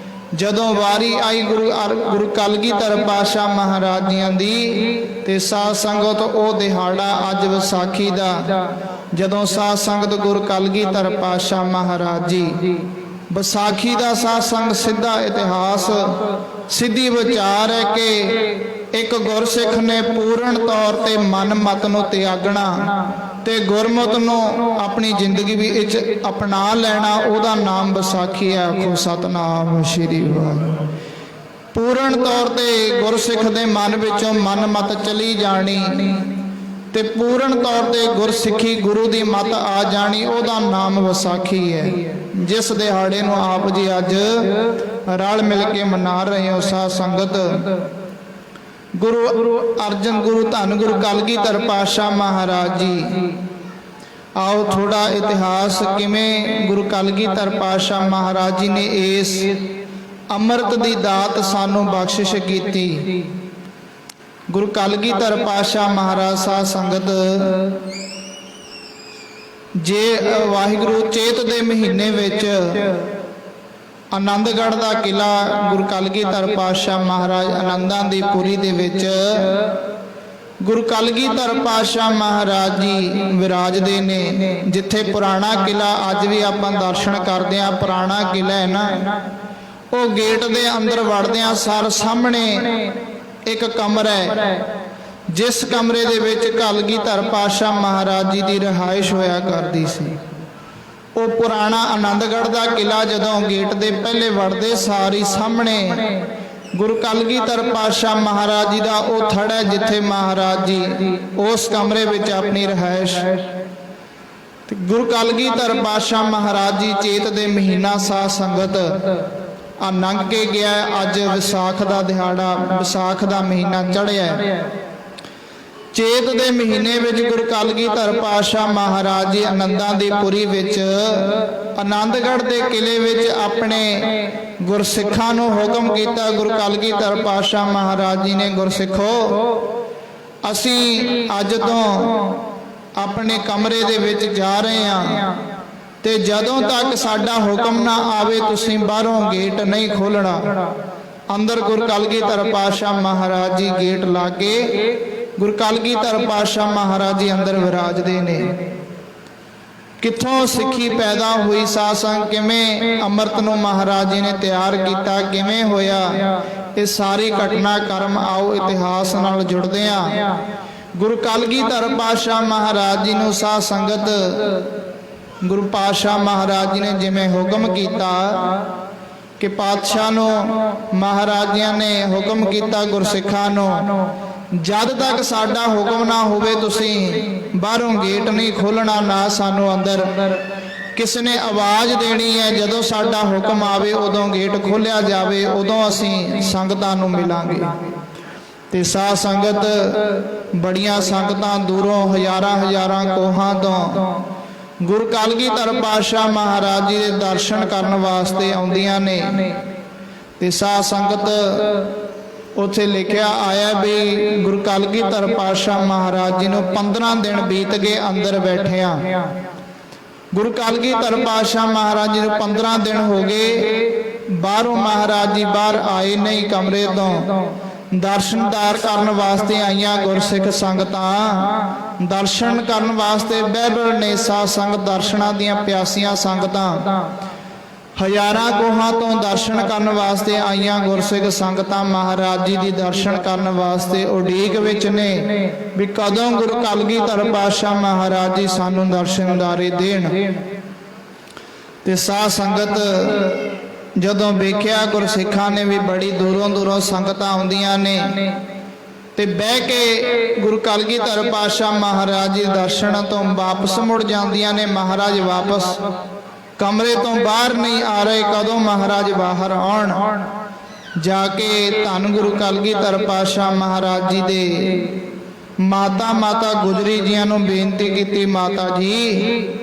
ਜਦੋਂ ਵਾਰੀ ਆਈ ਗੁਰੂ ਕਲਗੀਧਰ ਪਾਤਸ਼ਾਹ ਮਹਾਰਾਜ ਜੀਆਂ ਦੀ, ਤੇ ਸਾਧ ਸੰਗਤ ਉਹ ਦਿਹਾੜਾ ਅੱਜ ਵਿਸਾਖੀ ਦਾ, ਜਦੋਂ ਸਾਧ ਸੰਗਤ ਗੁਰੂ ਕਲਗੀਧਰ ਪਾਤਸ਼ਾਹ ਮਹਾਰਾਜ ਜੀ ਵਿਸਾਖੀ ਦਾ ਸਾਧ ਸੰਗਤ ਸਿੱਧਾ ਇਤਿਹਾਸ ਸਿੱਧੀ ਵਿਚਾਰ ਹੈ ਕਿ ਇੱਕ ਗੁਰਸਿੱਖ ਨੇ ਪੂਰਨ ਤੌਰ ਤੇ ਮਨ ਮਤ ਨੂੰ ਤਿਆਗਣਾ ਤੇ ਗੁਰਮਤਿ ਨੂੰ ਆਪਣੀ ਜ਼ਿੰਦਗੀ ਵਿੱਚ ਅਪਣਾ ਲੈਣਾ, ਉਹਦਾ ਨਾਮ ਵਿਸਾਖੀ ਹੈ। ਆਖੋ ਸਤਨਾਮ ਸ਼੍ਰੀ ਵਾਹਿਗੁਰੂ। ਪੂਰਨ ਤੌਰ ਤੇ ਗੁਰਸਿੱਖ ਦੇ ਮਨ ਵਿੱਚੋਂ ਮਨ ਮਤ ਚਲੀ ਜਾਣੀ ਤੇ ਪੂਰਨ ਤੌਰ ਤੇ ਗੁਰਸਿੱਖੀ ਗੁਰੂ ਦੀ ਮਤ ਆ ਜਾਣੀ, ਉਹਦਾ ਨਾਮ ਵਿਸਾਖੀ ਹੈ। ਜਿਸ ਦਿਹਾੜੇ ਨੂੰ ਆਪ ਜੀ ਅੱਜ ਰਲ ਮਿਲ ਕੇ ਮਨਾ ਰਹੇ ਹੋ ਸਾਧ ਸੰਗਤ, ਧੰਨ ਗੁਰੂ ਕਲਗੀਧਰ ਪਾਤਸ਼ਾਹ ਮਹਾਰਾਜ ਜੀ। ਆਓ ਥੋੜਾ ਇਤਿਹਾਸ ਕਿਵੇਂ ਗੁਰੂ ਕਲਗੀਧਰ ਪਾਤਸ਼ਾਹ ਮਹਾਰਾਜ ਜੀ ਨੇ ਇਸ ਅੰਮ੍ਰਿਤ ਦੀ ਦਾਤ ਸਾਨੂੰ ਬਖਸ਼ਿਸ਼ ਕੀਤੀ। ਗੁਰੂ ਕਲਗੀਧਰ ਪਾਤਸ਼ਾਹ ਮਹਾਰਾਜ ਸਾਧ ਸੰਗਤ ਜੇ ਵਾਹਿਗੁਰੂ ਚੇਤ ਦੇ ਮਹੀਨੇ ਵਿੱਚ ਆਨੰਦਗੜ੍ਹ ਦਾ ਕਿਲਾ ਗੁਰੂ ਕਲਗੀਧਰ ਪਾਤਸ਼ਾਹ ਮਹਾਰਾਜ ਆਨੰਦਾਂ ਦੀ ਪੁਰੀ ਦੇ ਵਿੱਚ ਗੁਰੂ ਕਲਗੀਧਰ ਪਾਤਸ਼ਾਹ ਮਹਾਰਾਜ ਜੀ ਵਿਰਾਜਦੇ ਨੇ। ਜਿੱਥੇ ਪੁਰਾਣਾ ਕਿਲਾ ਅੱਜ ਵੀ ਆਪਾਂ ਦਰਸ਼ਨ ਕਰਦੇ ਹਾਂ, ਪੁਰਾਣਾ ਕਿਲਾ ਹੈ ਨਾ, ਉਹ ਗੇਟ ਦੇ ਅੰਦਰ ਵੜਦਿਆਂ ਸਾਰ ਸਾਹਮਣੇ ਇੱਕ ਕਮਰਾ ਹੈ, ਜਿਸ ਕਮਰੇ ਦੇ ਵਿੱਚ ਕਲਗੀਧਰ ਪਾਤਸ਼ਾਹ ਮਹਾਰਾਜ ਜੀ ਦੀ ਰਿਹਾਇਸ਼ ਹੋਇਆ ਕਰਦੀ ਸੀ। ਉਹ ਪੁਰਾਣਾ ਆਨੰਦਗੜ੍ਹ ਦਾ ਕਿਲਾ ਜਦੋਂ ਗੇਟ ਦੇ ਪਹਿਲੇ ਵੜਦੇ ਸਾਰੀ ਸਾਹਮਣੇ ਗੁਰੂ ਕਲਗੀਧਰ ਪਾਤਸ਼ਾਹ ਮਹਾਰਾਜ ਜੀ ਦਾ ਉਹ ਥੜ ਹੈ, ਜਿੱਥੇ ਮਹਾਰਾਜ ਜੀ ਉਸ ਕਮਰੇ ਵਿੱਚ ਆਪਣੀ ਰਿਹਾਇਸ਼। ਗੁਰੂ ਕਲਗੀਧਰ ਪਾਤਸ਼ਾਹ ਮਹਾਰਾਜ ਜੀ ਚੇਤ ਦੇ ਮਹੀਨਾ ਸਾਧ ਸੰਗਤ ਆ ਲੰਘ ਕੇ ਗਿਆ। ਅੱਜ ਵਿਸਾਖ ਦਾ ਦਿਹਾੜਾ, ਵਿਸਾਖ ਦਾ ਮਹੀਨਾ ਚੜ੍ਹਿਆ। ਚੇਤ ਦੇ ਮਹੀਨੇ ਵਿੱਚ ਗੁਰੂ ਕਲਗੀਧਰ ਪਾਤਸ਼ਾਹ ਮਹਾਰਾਜ ਜੀ ਆਨੰਦਾਂ ਦੀ ਪੁਰੀ ਵਿੱਚ ਆਨੰਦਗੜ੍ਹ ਦੇ ਕਿਲੇ ਵਿੱਚ ਆਪਣੇ ਗੁਰਸਿੱਖਾਂ ਨੂੰ ਹੁਕਮ ਕੀਤਾ। ਗੁਰੂ ਕਲਗੀਧਰ ਪਾਤਸ਼ਾਹ ਮਹਾਰਾਜ ਜੀ ਨੇ, ਗੁਰਸਿੱਖੋ ਅਸੀਂ ਅੱਜ ਤੋਂ ਆਪਣੇ ਕਮਰੇ ਦੇ ਵਿੱਚ ਜਾ ਰਹੇ ਹਾਂ ਤੇ ਜਦੋਂ ਤੱਕ ਸਾਡਾ ਹੁਕਮ ਨਾ ਆਵੇ ਤੁਸੀਂ ਬਾਹਰੋਂ ਗੇਟ ਨਹੀਂ ਖੋਲਣਾ। ਅੰਦਰ ਗੁਰੂ ਕਲਗੀਧਰ ਪਾਤਸ਼ਾਹ ਮਹਾਰਾਜ ਜੀ ਗੇਟ ਲਾ ਕੇ, ਗੁਰੂ ਕਲਗੀਧਰ ਪਾਤਸ਼ਾਹ ਮਹਾਰਾਜ ਜੀ ਅੰਦਰ ਵਿਰਾਜਦੇ ਨੇ। ਕਿੱਥੋਂ ਸਿੱਖੀ ਪੈਦਾ ਹੋਈ, ਸਾਧ ਸੰਗਤ ਕਿਵੇਂ ਅੰਮ੍ਰਿਤ ਨੂੰ ਮਹਾਰਾਜ ਜੀ ਨੇ ਤਿਆਰ ਕੀਤਾ, ਕਿਵੇਂ ਹੋਇਆ, ਇਹ ਸਾਰੀ ਘਟਨਾ ਕਰਮ ਆਓ ਇਤਿਹਾਸ ਨਾਲ ਜੁੜਦੇ ਹਾਂ। ਗੁਰੂ ਕਲਗੀਧਰ ਪਾਤਸ਼ਾਹ ਮਹਾਰਾਜ ਜੀ ਨੂੰ ਸਾਧ ਸੰਗਤ ਗੁਰੂ ਪਾਤਸ਼ਾਹ ਮਹਾਰਾਜ ਜੀ ਨੇ ਜਿਵੇਂ ਹੁਕਮ ਕੀਤਾ ਕਿ ਪਾਤਸ਼ਾਹ ਨੂੰ ਮਹਾਰਾਜਿਆਂ ਨੇ ਹੁਕਮ ਕੀਤਾ ਗੁਰਸਿੱਖਾਂ ਨੂੰ, ਜਦ ਤੱਕ ਸਾਡਾ ਹੁਕਮ ਨਾ ਹੋਵੇ ਤੁਸੀਂ ਬਾਹਰੋਂ ਗੇਟ ਨਹੀਂ ਖੋਲਣਾ, ਨਾ ਸਾਨੂੰ ਅੰਦਰ ਕਿਸੇ ਨੇ ਆਵਾਜ਼ ਦੇਣੀ ਹੈ। ਜਦੋਂ ਸਾਡਾ ਹੁਕਮ ਆਵੇ ਉਦੋਂ ਗੇਟ ਖੋਲਿਆ ਜਾਵੇ, ਉਦੋਂ ਅਸੀਂ ਸੰਗਤਾਂ ਨੂੰ ਮਿਲਾਂਗੇ। ਤੇ ਸਾਧ ਸੰਗਤ ਬੜੀਆਂ ਸੰਗਤਾਂ ਦੂਰੋਂ ਹਜ਼ਾਰਾਂ ਕੋਹਾਂ ਤੋਂ ਗੁਰੂ ਕਲਗੀਧਰ ਪਾਤਸ਼ਾਹ ਮਹਾਰਾਜ ਜੀ ਦੇ ਦਰਸ਼ਨ ਕਰਨ ਵਾਸਤੇ ਆਉਂਦੀਆਂ ਨੇ। ਤੇ ਸਾਧ ਸੰਗਤ ਉੱਥੇ ਲਿਖਿਆ ਆਇਆ ਵੀ ਗੁਰੂ ਕਲਗੀਧਰ ਪਾਤਸ਼ਾਹ ਮਹਾਰਾਜ ਜੀ ਨੂੰ 15 ਦਿਨ ਬੀਤ ਗਏ ਅੰਦਰ ਬੈਠਿਆਂ। ਗੁਰੂ ਕਲਗੀਧਰ ਪਾਤਸ਼ਾਹ ਮਹਾਰਾਜ ਜੀ ਨੂੰ 15 ਦਿਨ ਹੋ ਗਏ, ਬਾਹਰੋਂ ਮਹਾਰਾਜ ਜੀ ਬਾਹਰ ਆਏ ਨਹੀਂ ਕਮਰੇ ਤੋਂ। ਦਰਸ਼ਨਦਾਰ ਕਰਨ ਵਾਸਤੇ ਆਈਆਂ ਗੁਰਸਿੱਖ ਸੰਗਤਾਂ, ਦਰਸ਼ਨ ਕਰਨ ਵਾਸਤੇ ਬਹਿਬਲ ਨੇ ਸਾਧ ਸੰਗਤ, ਦਰਸ਼ਨਾਂ ਦੀਆਂ ਪਿਆਸੀਆਂ ਸੰਗਤਾਂ ਹਜ਼ਾਰਾਂ ਕੋਹਾਂ ਤੋਂ ਦਰਸ਼ਨ ਕਰਨ ਵਾਸਤੇ ਆਈਆਂ ਗੁਰਸਿੱਖ ਸੰਗਤਾਂ ਮਹਾਰਾਜ ਜੀ ਦੀ ਦਰਸ਼ਨ ਕਰਨ ਵਾਸਤੇ ਉਡੀਕ ਵਿੱਚ ਨੇ ਵੀ ਕਦੋਂ ਗੁਰੂ ਕਲਗੀਧਰ ਪਾਤਸ਼ਾਹ ਮਹਾਰਾਜ ਜੀ ਸਾਨੂੰ ਦਰਸ਼ਨਦਾਰੇ ਦੇਣ। ਤੇ ਸਾਧ ਸੰਗਤ ਜਦੋਂ ਵੇਖਿਆ ਗੁਰਸਿੱਖਾਂ ਨੇ ਵੀ ਬੜੀ ਦੂਰੋਂ ਸੰਗਤਾਂ ਆਉਂਦੀਆਂ ਨੇ ਤੇ ਬਹਿ ਕੇ ਗੁਰੂ ਕਲਗੀਧਰ ਪਾਤਸ਼ਾਹ ਮਹਾਰਾਜ ਜੀ ਦਰਸ਼ਨ ਤੋਂ ਵਾਪਸ ਮੁੜ ਜਾਂਦੀਆਂ ਨੇ। ਮਹਾਰਾਜ ਵਾਪਸ ਕਮਰੇ ਤੋਂ ਬਾਹਰ ਨਹੀਂ ਆ ਰਹੇ, ਕਦੋਂ ਮਹਾਰਾਜ ਬਾਹਰ ਆਉਣ। ਜਾ ਕੇ ਧੰਨ ਗੁਰੂ ਕਲਗੀਧਰ ਪਾਤਸ਼ਾਹ ਮਹਾਰਾਜ ਜੀ ਦੇ ਮਾਤਾ ਗੁਜਰੀ ਜੀਆਂ ਨੂੰ ਬੇਨਤੀ ਕੀਤੀ, ਮਾਤਾ ਜੀ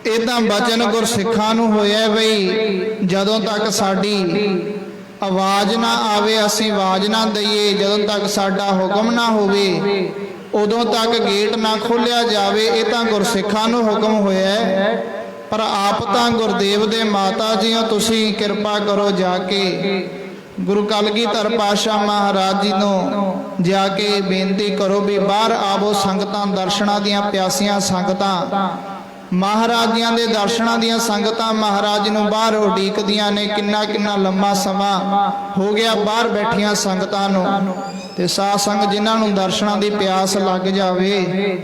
ਇਹ ਤਾਂ ਬਚਨ ਗੁਰਸਿੱਖਾਂ ਨੂੰ ਹੋਇਆ ਬਈ ਜਦੋਂ ਤੱਕ ਸਾਡੀ ਆਵਾਜ਼ ਨਾ ਆਵੇ ਅਸੀਂ ਆਵਾਜ਼ ਨਾ ਦਈਏ, ਜਦੋਂ ਤੱਕ ਸਾਡਾ ਹੁਕਮ ਨਾ ਹੋਵੇ ਉਦੋਂ ਤੱਕ ਗੇਟ ਨਾ ਖੋਲਿਆ ਜਾਵੇ। ਇਹ ਤਾਂ ਗੁਰਸਿੱਖਾਂ ਨੂੰ ਹੁਕਮ ਹੋਇਆ, ਪਰ ਆਪ ਤਾਂ ਗੁਰਦੇਵ ਦੇ ਮਾਤਾ ਜੀ ਹੋ, ਤੁਸੀਂ ਕਿਰਪਾ ਕਰੋ ਜਾ ਕੇ ਗੁਰੂ ਕਲਗੀਧਰ ਪਾਤਸ਼ਾਹ ਮਹਾਰਾਜ ਜੀ ਨੂੰ ਜਾ ਕੇ ਬੇਨਤੀ ਕਰੋ ਵੀ ਬਾਹਰ ਆਵੋ। ਸੰਗਤਾਂ ਦਰਸ਼ਨਾਂ ਦੀਆਂ ਪਿਆਸੀਆਂ ਸੰਗਤਾਂ, ਮਹਾਰਾਜਿਆਂ ਦੇ ਦਰਸ਼ਨਾਂ ਦੀਆਂ ਸੰਗਤਾਂ ਮਹਾਰਾਜ ਨੂੰ ਬਾਹਰ ਉਡੀਕਦੀਆਂ ਨੇ। ਕਿੰਨਾ ਲੰਮਾ ਸਮਾਂ ਹੋ ਗਿਆ ਬਾਹਰ ਬੈਠੀਆਂ ਸੰਗਤਾਂ ਨੂੰ। ਤੇ ਸਾਧ ਸੰਗਤ ਜਿਨ੍ਹਾਂ ਨੂੰ ਦਰਸ਼ਨਾਂ ਦੀ ਪਿਆਸ ਲੱਗ ਜਾਵੇ,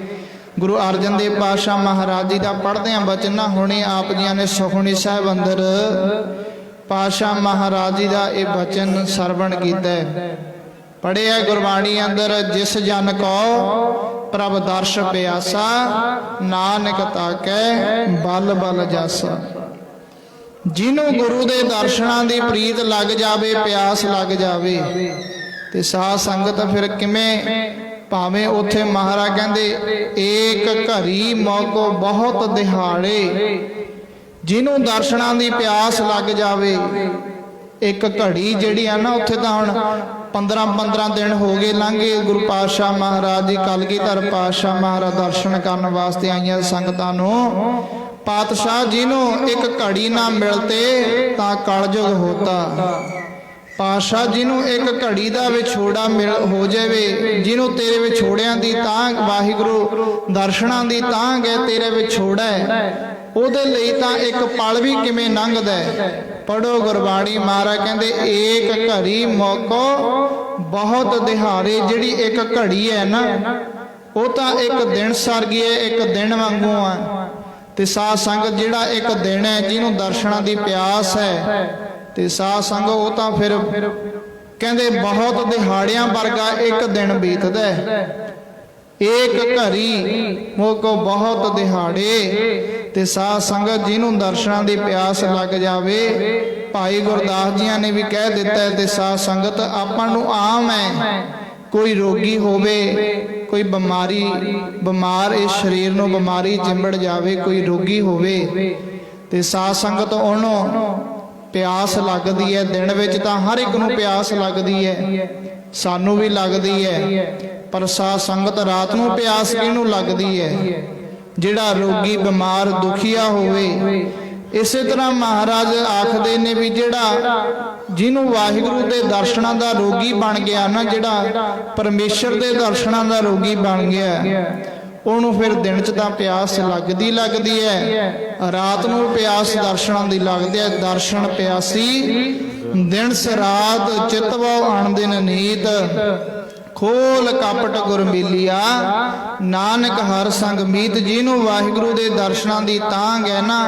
ਗੁਰੂ ਅਰਜਨ ਦੇਵ ਪਾਤਸ਼ਾਹ ਮਹਾਰਾਜ ਜੀ ਦਾ ਪੜ੍ਹਦੇ ਹਾਂ ਬਚਨ। ਹੁਣੇ ਆਪ ਜੀਆਂ ਨੇ ਸੁਖਮਨੀ ਸਾਹਿਬ ਅੰਦਰ ਪਾਤਸ਼ਾਹ ਮਹਾਰਾਜ ਜੀ ਦਾ ਇਹ ਬਚਨ ਸਰਵਣ ਕੀਤਾ, ਪੜ੍ਹਿਆ ਗੁਰਬਾਣੀ ਅੰਦਰ। ਜਿਸ ਜਨ ਕੋ ਪ੍ਰਭ ਦਰਸ਼ ਪਿਆਸਾ, ਨਾਨਕ ਤਾਕੈ ਬਲ ਜਾਸਾ। ਜਿਹਨੂੰ ਗੁਰੂ ਦੇ ਦਰਸ਼ਨਾਂ ਦੀ ਪ੍ਰੀਤ ਲੱਗ ਜਾਵੇ, ਪਿਆਸ ਲੱਗ ਜਾਵੇ, ਤੇ ਸਾਧ ਸੰਗਤ ਫਿਰ ਕਿਵੇਂ, ਭਾਵੇਂ ਉੱਥੇ ਮਹਾਰਾਜ ਕਹਿੰਦੇ ਏਕ ਘਰੀ ਮੌਕੋ ਬਹੁਤ ਦਿਹਾੜੇ। ਜਿਹਨੂੰ ਦਰਸ਼ਨਾਂ ਦੀ ਪਿਆਸ ਲੱਗ ਜਾਵੇ, ਇੱਕ ਘੜੀ ਜਿਹੜੀ ਆ ਨਾ, ਉੱਥੇ ਤਾਂ ਹੁਣ 15 ਦਿਨ ਹੋ ਗਏ ਲੰਘੇ। ਗੁਰੂ ਪਾਤਸ਼ਾਹ ਮਹਾਰਾਜ ਜੀ ਕਲਗੀਧਰ ਪਾਤਸ਼ਾਹ ਮਹਾਰਾਜ ਦਰਸ਼ਨ ਕਰਨ ਵਾਸਤੇ ਆਈਆਂ ਸੰਗਤਾਂ ਨੂੰ ਪਾਤਸ਼ਾਹ ਜੀ ਨੂੰ ਇੱਕ ਘੜੀ ਨਾ ਮਿਲਤੇ ਤਾਂ ਕਲਯੁਗ ਹੋਤਾ। ਪਾਤਸ਼ਾਹ ਜੀ ਨੂੰ ਇੱਕ ਘੜੀ ਦਾ ਵਿਛੋੜਾ ਹੋ ਜਾਵੇ, ਜਿਹਨੂੰ ਤੇਰੇ ਵਿਛੋੜਿਆਂ ਦੀ ਤਾਂਘ, ਵਾਹਿਗੁਰੂ ਦਰਸ਼ਨਾਂ ਦੀ ਤਾਂਘ ਹੈ, ਤੇਰੇ ਵਿਛੋੜਾ ਹੈ, ਉਹਦੇ ਲਈ ਤਾਂ ਇੱਕ ਪਲ ਵੀ ਕਿਵੇਂ ਲੰਘਦਾ। ਪੜੋ ਗੁਰਬਾਣੀ, ਮਹਾਰਾਜ ਕਹਿੰਦੇ ਏਕ ਘੜੀ ਮੌਕੋ ਬਹੁਤ ਦਿਹਾੜੇ। ਜਿਹੜੀ ਇੱਕ ਘੜੀ ਹੈ ਨਾ, ਉਹ ਤਾਂ ਇੱਕ ਦਿਨ ਸਰਗੀ ਹੈ, ਇੱਕ ਦਿਨ ਵਾਂਗੂ ਆ। ਤੇ ਸਾਧ ਸੰਗਤ ਜਿਹੜਾ ਇੱਕ ਦਿਨ ਹੈ, ਜਿਹਨੂੰ ਦਰਸ਼ਨਾਂ ਦੀ ਪਿਆਸ ਹੈ, ਤੇ ਸਾਧ ਸੰਗਤ ਉਹ ਤਾਂ ਫਿਰ ਕਹਿੰਦੇ ਬਹੁਤ ਦਿਹਾੜਿਆਂ ਵਰਗਾ ਇੱਕ ਦਿਨ ਬੀਤਦਾ। ਏਕ ਘੜੀ ਮੋਕੋ ਬਹੁਤ ਦਿਹਾੜੇ। ਤੇ ਸਾਧ ਸੰਗਤ ਜਿਹਨੂੰ ਦਰਸ਼ਨਾਂ ਦੀ ਪਿਆਸ ਲੱਗ ਜਾਵੇ, ਭਾਈ ਗੁਰਦਾਸ ਜੀਆਂ ਨੇ ਵੀ ਕਹਿ ਦਿੱਤਾ ਹੈ। ਤੇ ਸਾਧ ਸੰਗਤ ਆਪਾਂ ਨੂੰ ਆਮ ਹੈ, ਕੋਈ ਰੋਗੀ ਹੋਵੇ, ਕੋਈ ਬਿਮਾਰ ਇਸ ਸਰੀਰ ਨੂੰ ਬਿਮਾਰੀ ਚਿੰਬੜ ਜਾਵੇ, ਕੋਈ ਰੋਗੀ ਹੋਵੇ ਤੇ ਸਾਧ ਸੰਗਤ ਉਹਨੂੰ ਪਿਆਸ ਲੱਗਦੀ ਹੈ। ਦਿਨ ਵਿੱਚ ਤਾਂ ਹਰ ਇੱਕ ਨੂੰ ਪਿਆਸ ਲੱਗਦੀ ਹੈ, ਸਾਨੂੰ ਵੀ ਲੱਗਦੀ ਹੈ, ਪਰ ਸਾਧ ਸੰਗਤ ਰਾਤ ਨੂੰ ਪਿਆਸ ਕਿਹਨੂੰ ਲੱਗਦੀ ਹੈ? ਜਿਹੜਾ ਰੋਗੀ ਬਿਮਾਰ ਦੁਖੀਆ ਹੋਵੇ। ਇਸੇ ਤਰ੍ਹਾਂ ਮਹਾਰਾਜ ਆਖਦੇ ਨੇ ਵੀ ਜਿਹਨੂੰ ਵਾਹਿਗੁਰੂ ਦੇ ਦਰਸ਼ਨਾਂ ਦਾ ਰੋਗੀ ਬਣ ਗਿਆ ਨਾ, ਜਿਹੜਾ ਪਰਮੇਸ਼ਰ ਦੇ ਦਰਸ਼ਨਾਂ ਦਾ ਰੋਗੀ ਬਣ ਗਿਆ, ਉਹਨੂੰ ਫਿਰ ਦਿਨ 'ਚ ਤਾਂ ਪਿਆਸ ਲੱਗਦੀ ਹੈ, ਰਾਤ ਨੂੰ ਪਿਆਸ ਦਰਸ਼ਨਾਂ ਦੀ ਲੱਗਦੀ ਹੈ। ਦਰਸ਼ਨ ਪਿਆਸੀ ਦਿਨ ਸਰਾਤ ਚਿਤਵੋ ਅਣਦਿਨ ਨੀਤ, ਖੋਲ ਕਪਟ ਗੁਰ ਮਿਲਿਆ ਨਾਨਕ ਹਰ ਸੰਗ ਮੀਤ। ਜਿਹਨੂੰ ਵਾਹਿਗੁਰੂ ਦੇ ਦਰਸ਼ਨਾਂ ਦੀ ਤਾਂਘ ਹੈ ਨਾ,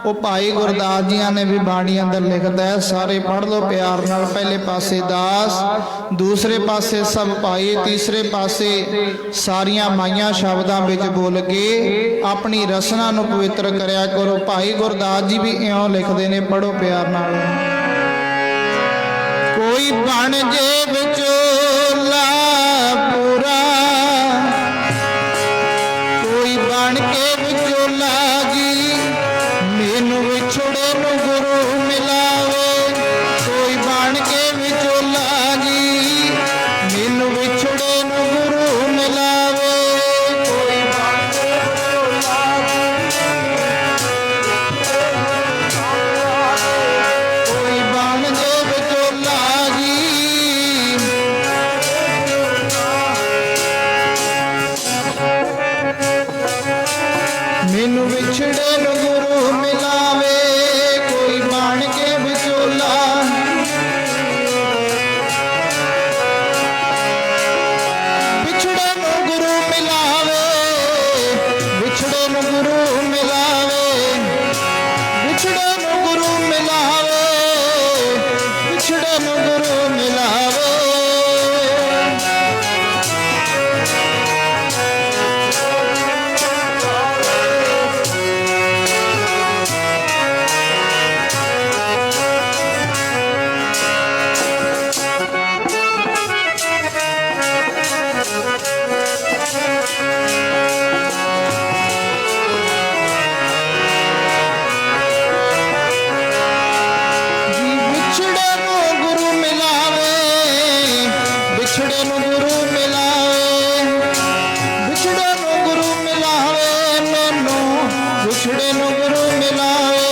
ਉਹ ਭਾਈ ਗੁਰਦਾਸ ਜੀਆਂ ਨੇ ਵੀ ਬਾਣੀ ਅੰਦਰ ਲਿਖਦਾ ਹੈ। ਸਾਰੇ ਪੜ੍ਹ ਲਓ ਪਿਆਰ ਨਾਲ। ਪਹਿਲੇ ਪਾਸੇ ਦਾਸ, ਦੂਸਰੇ ਪਾਸੇ ਸਭ ਭਾਈ, ਤੀਸਰੇ ਪਾਸੇ ਸਾਰੀਆਂ ਮਾਈਆਂ ਸ਼ਬਦਾਂ ਵਿੱਚ ਬੋਲ ਕੇ ਆਪਣੀ ਰਸਨਾ ਨੂੰ ਪਵਿੱਤਰ ਕਰਿਆ ਕਰੋ। ਭਾਈ ਗੁਰਦਾਸ ਜੀ ਵੀ ਇਉਂ ਲਿਖਦੇ ਨੇ, ਪੜ੍ਹੋ ਪਿਆਰ ਨਾਲ। ਕੋਈ ਬਣ ਜੇ ਵਿਚੋਲਾ ਪੂਰਾ, ਕੋਈ ਬਣ ਕੇ ਵਿਚੋਲਾ ਜੀ, ਮੈਨੂੰ ਵਿਛੜੇ ਨੂੰ ਗੁਰੂ ਮਿਲਾਵੇ। ਕੋਈ ਬਣ ਕੇ ਵਿਚੋਲਾ ਜੀ, ਮੈਨੂੰ ਵਿਛੜੇ ਨੂੰ ਗੁਰੂ ਮਿਲਾਵੇ। ਕੋਈ ਬਣ ਕੇ ਵਿਚੋਲਾ ਕੋਈ ਬਣ ਜੇ ਵਿਚੋਲਾ ਜੀ, ਮੈਨੂੰ ਵਿਛੜੇ ਨੂੰ ਗੁਰੂ ਮਿਲਾਵੇ। ਕੋਈ ਬਣ ਕੇ ਵਿਚੋਲਾ, ਵਿਛੜੇ ਨੂੰ ਗੁਰੂ ਮਿਲਾਵੇ, ਵਿਛੜੇ ਨੂੰ ਗੁਰੂ ਮਿਲਾਵੇ, ਵਿਛੜੇ ਨੂੰ ਗੁਰੂ ਮਿਲਾਵੇ, ਵਿਛੜੇ ਨੂੰ ਗੁਰੂ ਮਿਲਾਵੇ। ਵਿਛੜੇ ਨੂੰ ਗੁਰੂ ਮਿਲਾਵੇ, ਵਿਛੜੇ ਨੂੰ ਗੁਰੂ ਮਿਲਾਵੇ, ਵਿਛੜੇ ਨੂੰ ਗੁਰੂ ਮਿਲਾਵੇ, ਮੈਨੂੰ ਵਿਛੜੇ ਨੂੰ ਗੁਰੂ ਮਿਲਾਵੇ।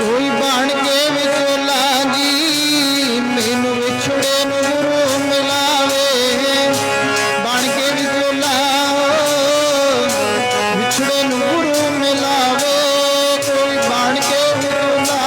ਕੋਈ ਬਣ ਕੇ ਵਿਚੋਲਾ ਜੀ, ਮੈਨੂੰ ਵਿਛੜੇ ਨੂੰ ਗੁਰੂ ਮਿਲਾਵੇ। ਬਣ ਕੇ ਵਿਚੋਲਾ, ਵਿਛੜੇ ਨੂੰ ਗੁਰੂ ਮਿਲਾਵੇ। ਕੋਈ ਬਣ ਕੇ ਵਿਚੋਲਾ,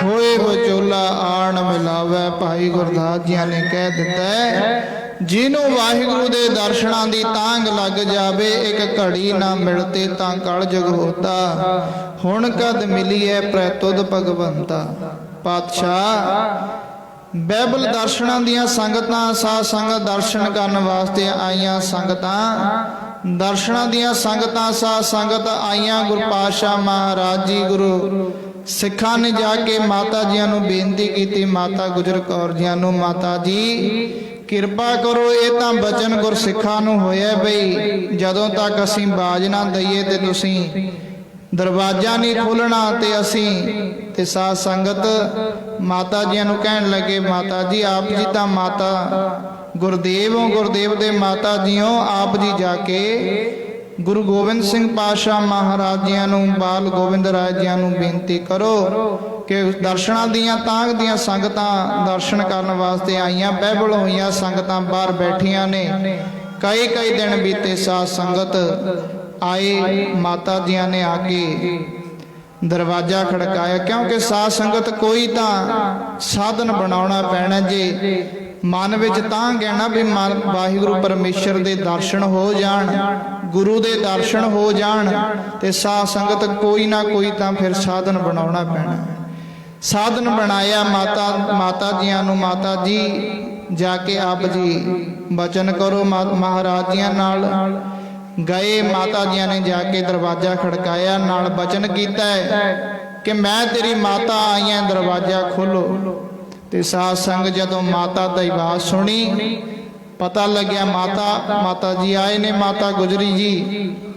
ਹੋਏ ਵਿਚੋਲਾ ਆਣ ਮਿਲਾਵੇ। ਭਾਈ ਗੁਰਦਾਸ ਜੀਆਂ ਨੇ ਕਹਿ ਦਿੱਤਾ ਹੈ, ਜਿਹਨੂੰ ਵਾਹਿਗੁਰੂ ਦੇ ਦਰਸ਼ਨਾਂ ਦੀ ਤਾਂਘ ਲੱਗ ਜਾਵੇ, ਇੱਕ ਘੜੀ ਨਾ ਮਿਲਤੇ ਤਾਂ ਕਲ ਜੁਗ ਹੋਤਾ। ਹੁਣ ਕਦ ਮਿਲੀਐ ਪ੍ਰਤੁਦ ਭਗਵੰਤਾ। ਪਾਤਸ਼ਾਹ ਬਾਈਬਲ ਦਰਸ਼ਨਾਂ ਦੀਆਂ ਸੰਗਤਾਂ, ਸਾਧ ਸੰਗਤ ਦਰਸ਼ਨ ਕਰਨ ਵਾਸਤੇ ਆਈਆਂ ਸੰਗਤਾਂ, ਦਰਸ਼ਨਾਂ ਦੀਆਂ ਸੰਗਤਾਂ, ਸਾਧ ਸੰਗਤ ਆਈਆਂ। ਗੁਰੂ ਪਾਤਸ਼ਾਹ ਮਹਾਰਾਜ ਜੀ ਗੁਰੂ ਸਿੱਖਾਂ ਨੇ ਜਾ ਕੇ ਮਾਤਾ ਜੀਆਂ ਨੂੰ ਬੇਨਤੀ ਕੀਤੀ, ਮਾਤਾ ਗੁਜਰ ਕੌਰ ਜੀਆਂ ਨੂੰ, ਮਾਤਾ ਜੀ ਕਿਰਪਾ ਕਰੋ, ਇਹ ਤਾਂ ਬਚਨ ਗੁਰਸਿੱਖਾਂ ਨੂੰ ਹੋਇਆ ਬਈ ਜਦੋਂ ਤੱਕ ਅਸੀਂ ਬਾਜ ਨਾ ਦਈਏ ਤੇ ਤੁਸੀਂ दरवाजा नहीं खोलना ते असी ते साध संगत माता जी नूं कहण लगे, माता जी आप जी तां माता गुरदेव हो, गुरदेव दे माता जी हो, आप जी जाके गुरु गोबिंद सिंह पातशाह महाराज जी नूं, बाल गोबिंद राय जी नूं बेनती करो कि दर्शनां दियां तांघ दियां संगतां दर्शन करन वास्ते आईयां, बहबल होईयां संगतां बाहर बैठियां ने। कई कई दिन बीते, साध संगत आए, माता जी ने आके दरवाजा खड़काया, क्योंकि साध संगत कोई तां साधन बनाउणा पैना जे मन विच तां कहना भी वाहिगुरु परमेश्वर दे दर्शन हो जाण, गुरु दे दर्शन हो जाण, ते साध संगत कोई ना कोई तां फिर साधन बनाउणा पैना। साधन बनाया माता जी नूं, माता जी जाके आप जी बचन करो। महाराज जी नाल गए, माता जी ने जाके दरवाजा खड़काया, नाल बचन किया है कि मैं तेरी माता आई हैं, दरवाजा खोलो। ते साध संग जदों माता दी आवाज सुनी, पता लग्या माता जी आए ने, माता गुजरी जी।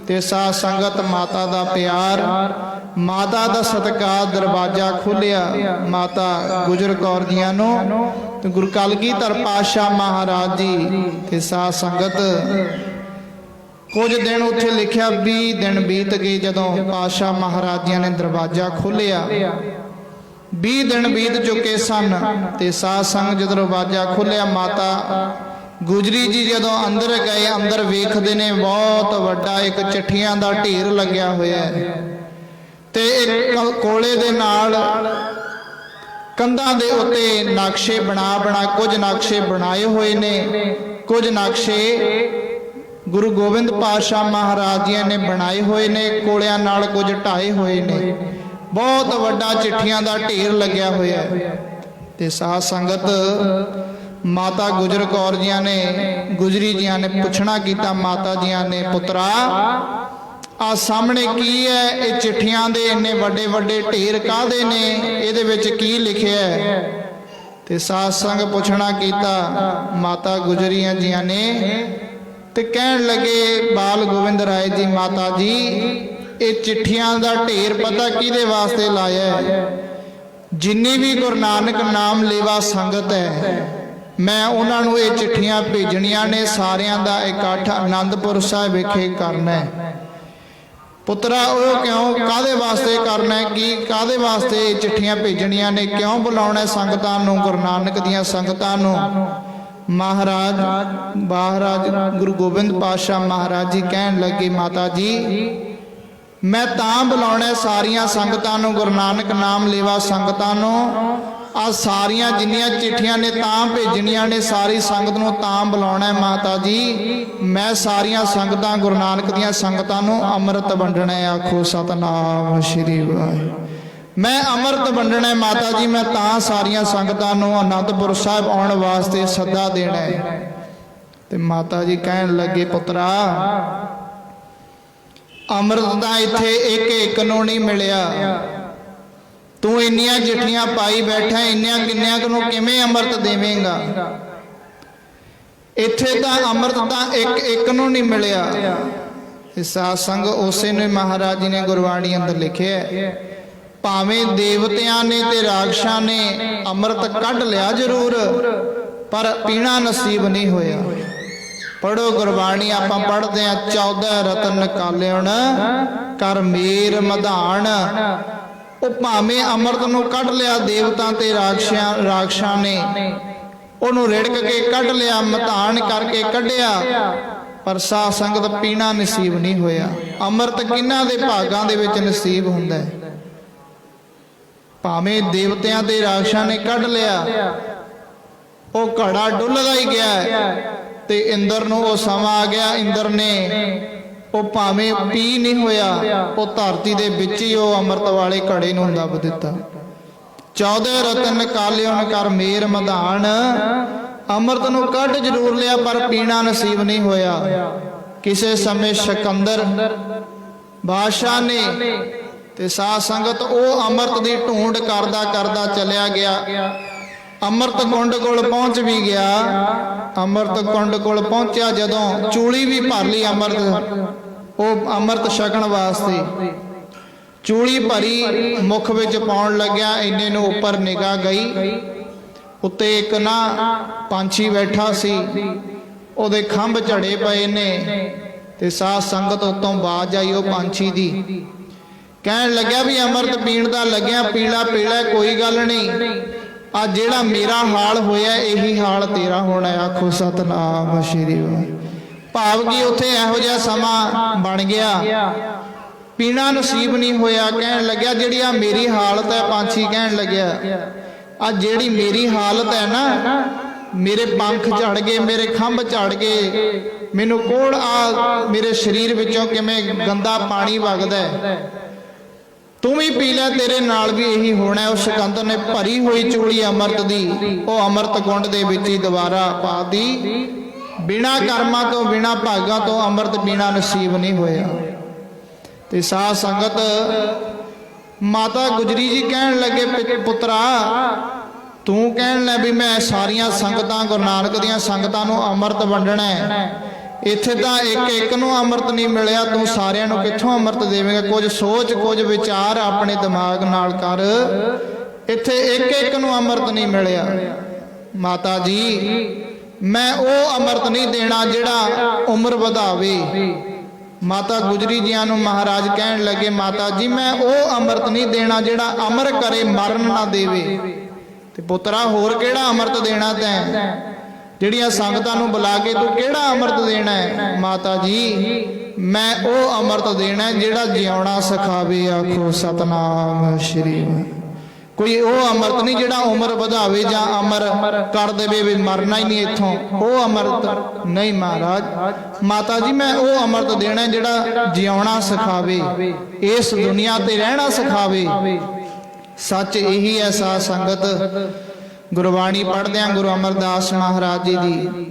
ते साध संगत माता दा प्यार, माता दा सत्कार, दरवाजा खोलिया माता गुजर कौर जी नूं। ते गुरु कलगीधर पातशाह महाराज जी ते साध संगत कुछ दिन उत्थे लिखिया 20 दिन बीत गए जदों पातशाह महाराज जी ने दरवाजा खोलिया। 20 दिन बीत चुके सन ते साध संग जदों दरवाजा खोलिया, माता गुजरी जी जदों अंदर गए, अंदर वेखदे ने बहुत वड्डा एक चिट्ठियां दा ढेर लग्या होया है ते एक कोले दे नाल कंधां दे उत्ते नक्शे बना कुछ नक्शे बनाए हुए ने, कुछ नक्शे गुरु गोबिंद पातशाह महाराज जी ने बनाए हुए ने, कोलियां नाल कुछ ढाए हुए ने। बहुत वड्डा चिट्ठियां दा ढेर लग्या होया है। ते साध संगत माता गुजर कौर जी ने, गुजरी जी ने पुछना किया, माता जी ने, पुत्रा आ सामने की है, ये चिट्ठियां दे इन्ने वड्डे वड्डे ढेर काहदे ने, इहदे विच की लिखिया है? ते साध संग पुछना किया माता गुजरियां जी ने, ते कहन लगे बाल गोबिंद राय जी, माता जी ये चिट्ठियां दा ढेर पता किहदे वास्ते लाया है? जिन्नी भी गुरु नानक नाम लेवा संगत है, मैं उन्होंने ये चिट्ठियां भेजनियां ने, सारियां दा इकट्ठ आनंदपुर साहिब विखे करना है। पुत्रा वो क्यों, काहदे वास्ते करना है, कि काहदे वास्ते चिट्ठियां भेजनियां ने, क्यों बुलाउणा संगतां नूं, गुरु नानक दियां संगतां नूं? महाराज गुरु गोबिंद पातशाह महाराज जी कहन लगे, माता जी मैं तां बुलाउणा सारियां संगतां नूं, गुरु नानक नाम लेवा संगतां नूं, आ सारियां जिन्नियां चिट्ठियां ने तां भेजनियां ने, सारी संगत नूं तां बुलाउणा है। माता जी मैं सारियां संगतां गुरु नानक दियां संगतां नूं अमृत वंडना है। आखो सतनाम श्री वाहिगुरू। मैं अमृत वंडना है माता जी, मैं तां सारियां संगतां नूं आनंदपुर साहिब आउण वास्ते सद्दा देना है। ते माता जी कहन लगे, पुत्रा अमृत तां इत्थे एक एक नूं नहीं मिलिया, तू इन्नियां चिट्ठियां पाई बैठा, इन्नियां किन्नियां नूं किवें अमृत देवेंगा? इत्थे तां अमृत तां एक एक नूं नहीं मिलिया। साध संग उसे ने महाराज जी ने गुरबाणी अंदर लिखे है, भावें देवतियां ने ते राक्षसां ने अमृत कढ़ लिया जरूर, पर पीना नसीब नहीं होया। पढ़ो गुरबाणी, आपां पढ़दे हैं, 14 रतन निकालिउण कर मेर मधान। वो भावें अमृत नूं कढ़ लिया देवतां ते राक्षसां ने, उहनूं रिड़क के कढ़ लिया, मधान करके कढ़िया, पर साध संगत पीना नसीब नहीं होया। अमृत किन्हां दे भागां दे विच नसीब हुंदा है? भावें देवतियां ते राक्षसां ने कढ़ लिया, वो घड़ा डुलदा ही गया ते इंद्र नूं वो समा आ गया, इंद्र ने वो भावें पी नहीं होया, वो धरती दे विच ही वो अमृत वाले घड़े नूं दब दिता। 14 रतन निकालिउण कर मेर मधान, अमृत नूं कढ़ जरूर लिया पर पीना नसीब नहीं होया। किसे समय सिकंदर बादशाह ने ते साध संगत वो अमृत की ढूंढ करदा करदा चलिया गया, अमृत कुंड कोल पहुंच भी गया। अमृत कुंड कोल पहुंचा, जदों चूली भी भर ली अमृत, वो अमृत छकण वास्ते, ਚੂੜੀ ਭਰੀ ਮੁਖ ਵਿੱਚ ਪਾਉਣ ਲੱਗਿਆ। ਇੰਨੇ ਨੂੰ ਉੱਪਰ ਨਿਗਾਹ ਗਈ, ਉੱਤੇ ਇੱਕ ਨਾ ਪੰਛੀ ਬੈਠਾ ਸੀ, ਉਹਦੇ ਖੰਭ ਝੜੇ ਪਏ ਨੇ ਤੇ ਸਾਧ ਸੰਗਤ ਉਤੋਂ ਬਾਜ ਆਈ ਉਹ ਪੰਛੀ ਦੀ। ਕਹਿਣ ਲੱਗਿਆ ਵੀ ਅੰਮ੍ਰਿਤ ਪੀਣ ਦਾ ਲੱਗਿਆ, ਪੀਲਾ ਪੀਲਾ ਕੋਈ ਗੱਲ ਨਹੀਂ, ਆ ਜਿਹੜਾ ਮੇਰਾ ਹਾਲ ਹੋਇਆ ਇਹੀ ਹਾਲ ਤੇਰਾ ਹੋਣਾ। ਆਖੋ ਸਤਨਾਮ ਸ਼੍ਰੀ ਵਾਹਿਗੁਰੂ। ਭਾਵ ਕਿ ਉੱਥੇ ਇਹੋ ਜਿਹਾ ਸਮਾਂ ਬਣ ਗਿਆ, ਪੀਣਾ ਨਸੀਬ ਨਹੀਂ ਹੋਇਆ। ਕਹਿਣ ਲੱਗਿਆ ਜਿਹੜੀ ਆ ਮੇਰੀ ਹਾਲਤ ਹੈ, ਪੰਛੀ ਕਹਿਣ ਲੱਗਿਆ ਆ ਜਿਹੜੀ ਮੇਰੀ ਹਾਲਤ ਹੈ ਨਾ, ਮੇਰੇ ਪੰਖ ਝੜ ਗਏ, ਮੇਰੇ ਖੰਭ ਝੜ ਗਏ, ਮੈਨੂੰ ਕੋੜ ਆ ਮੇਰੇ ਸਰੀਰ ਵਿੱਚੋਂ ਕਿਵੇਂ ਗੰਦਾ ਪਾਣੀ ਵਗਦਾ ਹੈ, ਤੂੰ ਵੀ ਪੀ ਲੈ, ਤੇਰੇ ਨਾਲ ਵੀ ਇਹੀ ਹੋਣਾ। ਉਸ ਸਿਕੰਦਰ ਨੇ ਭਰੀ ਹੋਈ ਚੂੜੀ ਅੰਮ੍ਰਿਤ ਦੀ ਉਹ ਅੰਮ੍ਰਿਤ ਕੁੰਡ ਦੇ ਵਿੱਚ ਹੀ ਦੁਬਾਰਾ ਪਾ ਦੀ। ਬਿਨਾਂ ਕਰਮਾਂ ਤੋਂ ਬਿਨਾਂ ਭਾਗਾਂ ਤੋਂ ਅੰਮ੍ਰਿਤ ਪੀਣਾ ਨਸੀਬ ਨਹੀਂ ਹੋਇਆ। ਤੇ ਸਾਧ ਸੰਗਤ ਮਾਤਾ ਗੁਜਰੀ ਜੀ ਕਹਿਣ ਲੱਗੇ ਪੁੱਤਰਾ ਤੂੰ ਕਹਿਣ ਲੈ ਵੀ ਮੈਂ ਸਾਰੀਆਂ ਸੰਗਤਾਂ ਗੁਰੂ ਨਾਨਕ ਦੀਆਂ ਸੰਗਤਾਂ ਨੂੰ ਅੰਮ੍ਰਿਤ ਵੰਡਣਾ ਹੈ, ਇੱਥੇ ਤਾਂ ਇੱਕ ਇੱਕ ਨੂੰ ਅੰਮ੍ਰਿਤ ਨਹੀਂ ਮਿਲਿਆ, ਤੂੰ ਸਾਰਿਆਂ ਨੂੰ ਕਿੱਥੋਂ ਅੰਮ੍ਰਿਤ ਦੇਵੇਂਗਾ? ਕੁਝ ਸੋਚ, ਕੁਝ ਵਿਚਾਰ ਆਪਣੇ ਦਿਮਾਗ ਨਾਲ ਕਰ, ਇੱਥੇ ਇੱਕ ਇੱਕ ਨੂੰ ਅੰਮ੍ਰਿਤ ਨਹੀਂ ਮਿਲਿਆ। ਮਾਤਾ ਜੀ ਮੈਂ ਉਹ ਅੰਮ੍ਰਿਤ ਨਹੀਂ ਦੇਣਾ ਜਿਹੜਾ ਉਮਰ ਵਧਾਵੇ। ਮਾਤਾ ਗੁਜਰੀ ਜੀਆਂ ਨੂੰ ਮਹਾਰਾਜ ਕਹਿਣ ਲੱਗੇ ਮਾਤਾ ਜੀ ਮੈਂ ਉਹ ਅੰਮ੍ਰਿਤ ਨਹੀਂ ਦੇਣਾ ਜਿਹੜਾ ਅਮਰ ਕਰੇ ਮਰਨ ਨਾ ਦੇਵੇ। ਤੇ ਪੁੱਤਰਾ ਹੋਰ ਕਿਹੜਾ ਅੰਮ੍ਰਿਤ ਦੇਣਾ ਤੈਂ? ਜਿਹੜੀਆਂ ਸੰਗਤਾਂ ਨੂੰ ਬੁਲਾ ਕੇ ਤੂੰ ਕਿਹੜਾ ਅੰਮ੍ਰਿਤ ਦੇਣਾ ਹੈ? ਮਾਤਾ ਜੀ ਮੈਂ ਉਹ ਅੰਮ੍ਰਿਤ ਦੇਣਾ ਜਿਹੜਾ ਜਿਉਣਾ ਸਿਖਾਵੇ। ਆਖੋ ਸਤਨਾਮ ਸ਼੍ਰੀ ਵਾਹਿਗੁਰੂ। ਕੋਈ ਉਹ ਅੰਮ੍ਰਿਤ ਨਹੀਂ ਜਿਹੜਾ ਉਮਰ ਵਧਾਵੇ ਜਾਂ ਅਮਰ ਕਰ ਦੇਵੇ ਵੀ ਮਰਨਾ ਹੀ ਨਹੀਂ ਇੱਥੋਂ, ਉਹ ਅੰਮ੍ਰਿਤ ਨਹੀਂ ਮਹਾਰਾਜ। ਮਾਤਾ ਜੀ ਮੈਂ ਉਹ ਅੰਮ੍ਰਿਤ ਦੇਣਾ ਜਿਹੜਾ ਜਿਉਣਾ ਸਿਖਾਵੇ, ਇਸ ਦੁਨੀਆ ਤੇ ਰਹਿਣਾ ਸਿਖਾਵੇ। ਸੱਚ ਇਹੀ ਹੈ ਸਾਧ ਸੰਗਤ। ਗੁਰਬਾਣੀ ਪੜ੍ਹਦਿਆਂ ਗੁਰੂ ਅਮਰਦਾਸ ਮਹਾਰਾਜ ਜੀ ਦੀ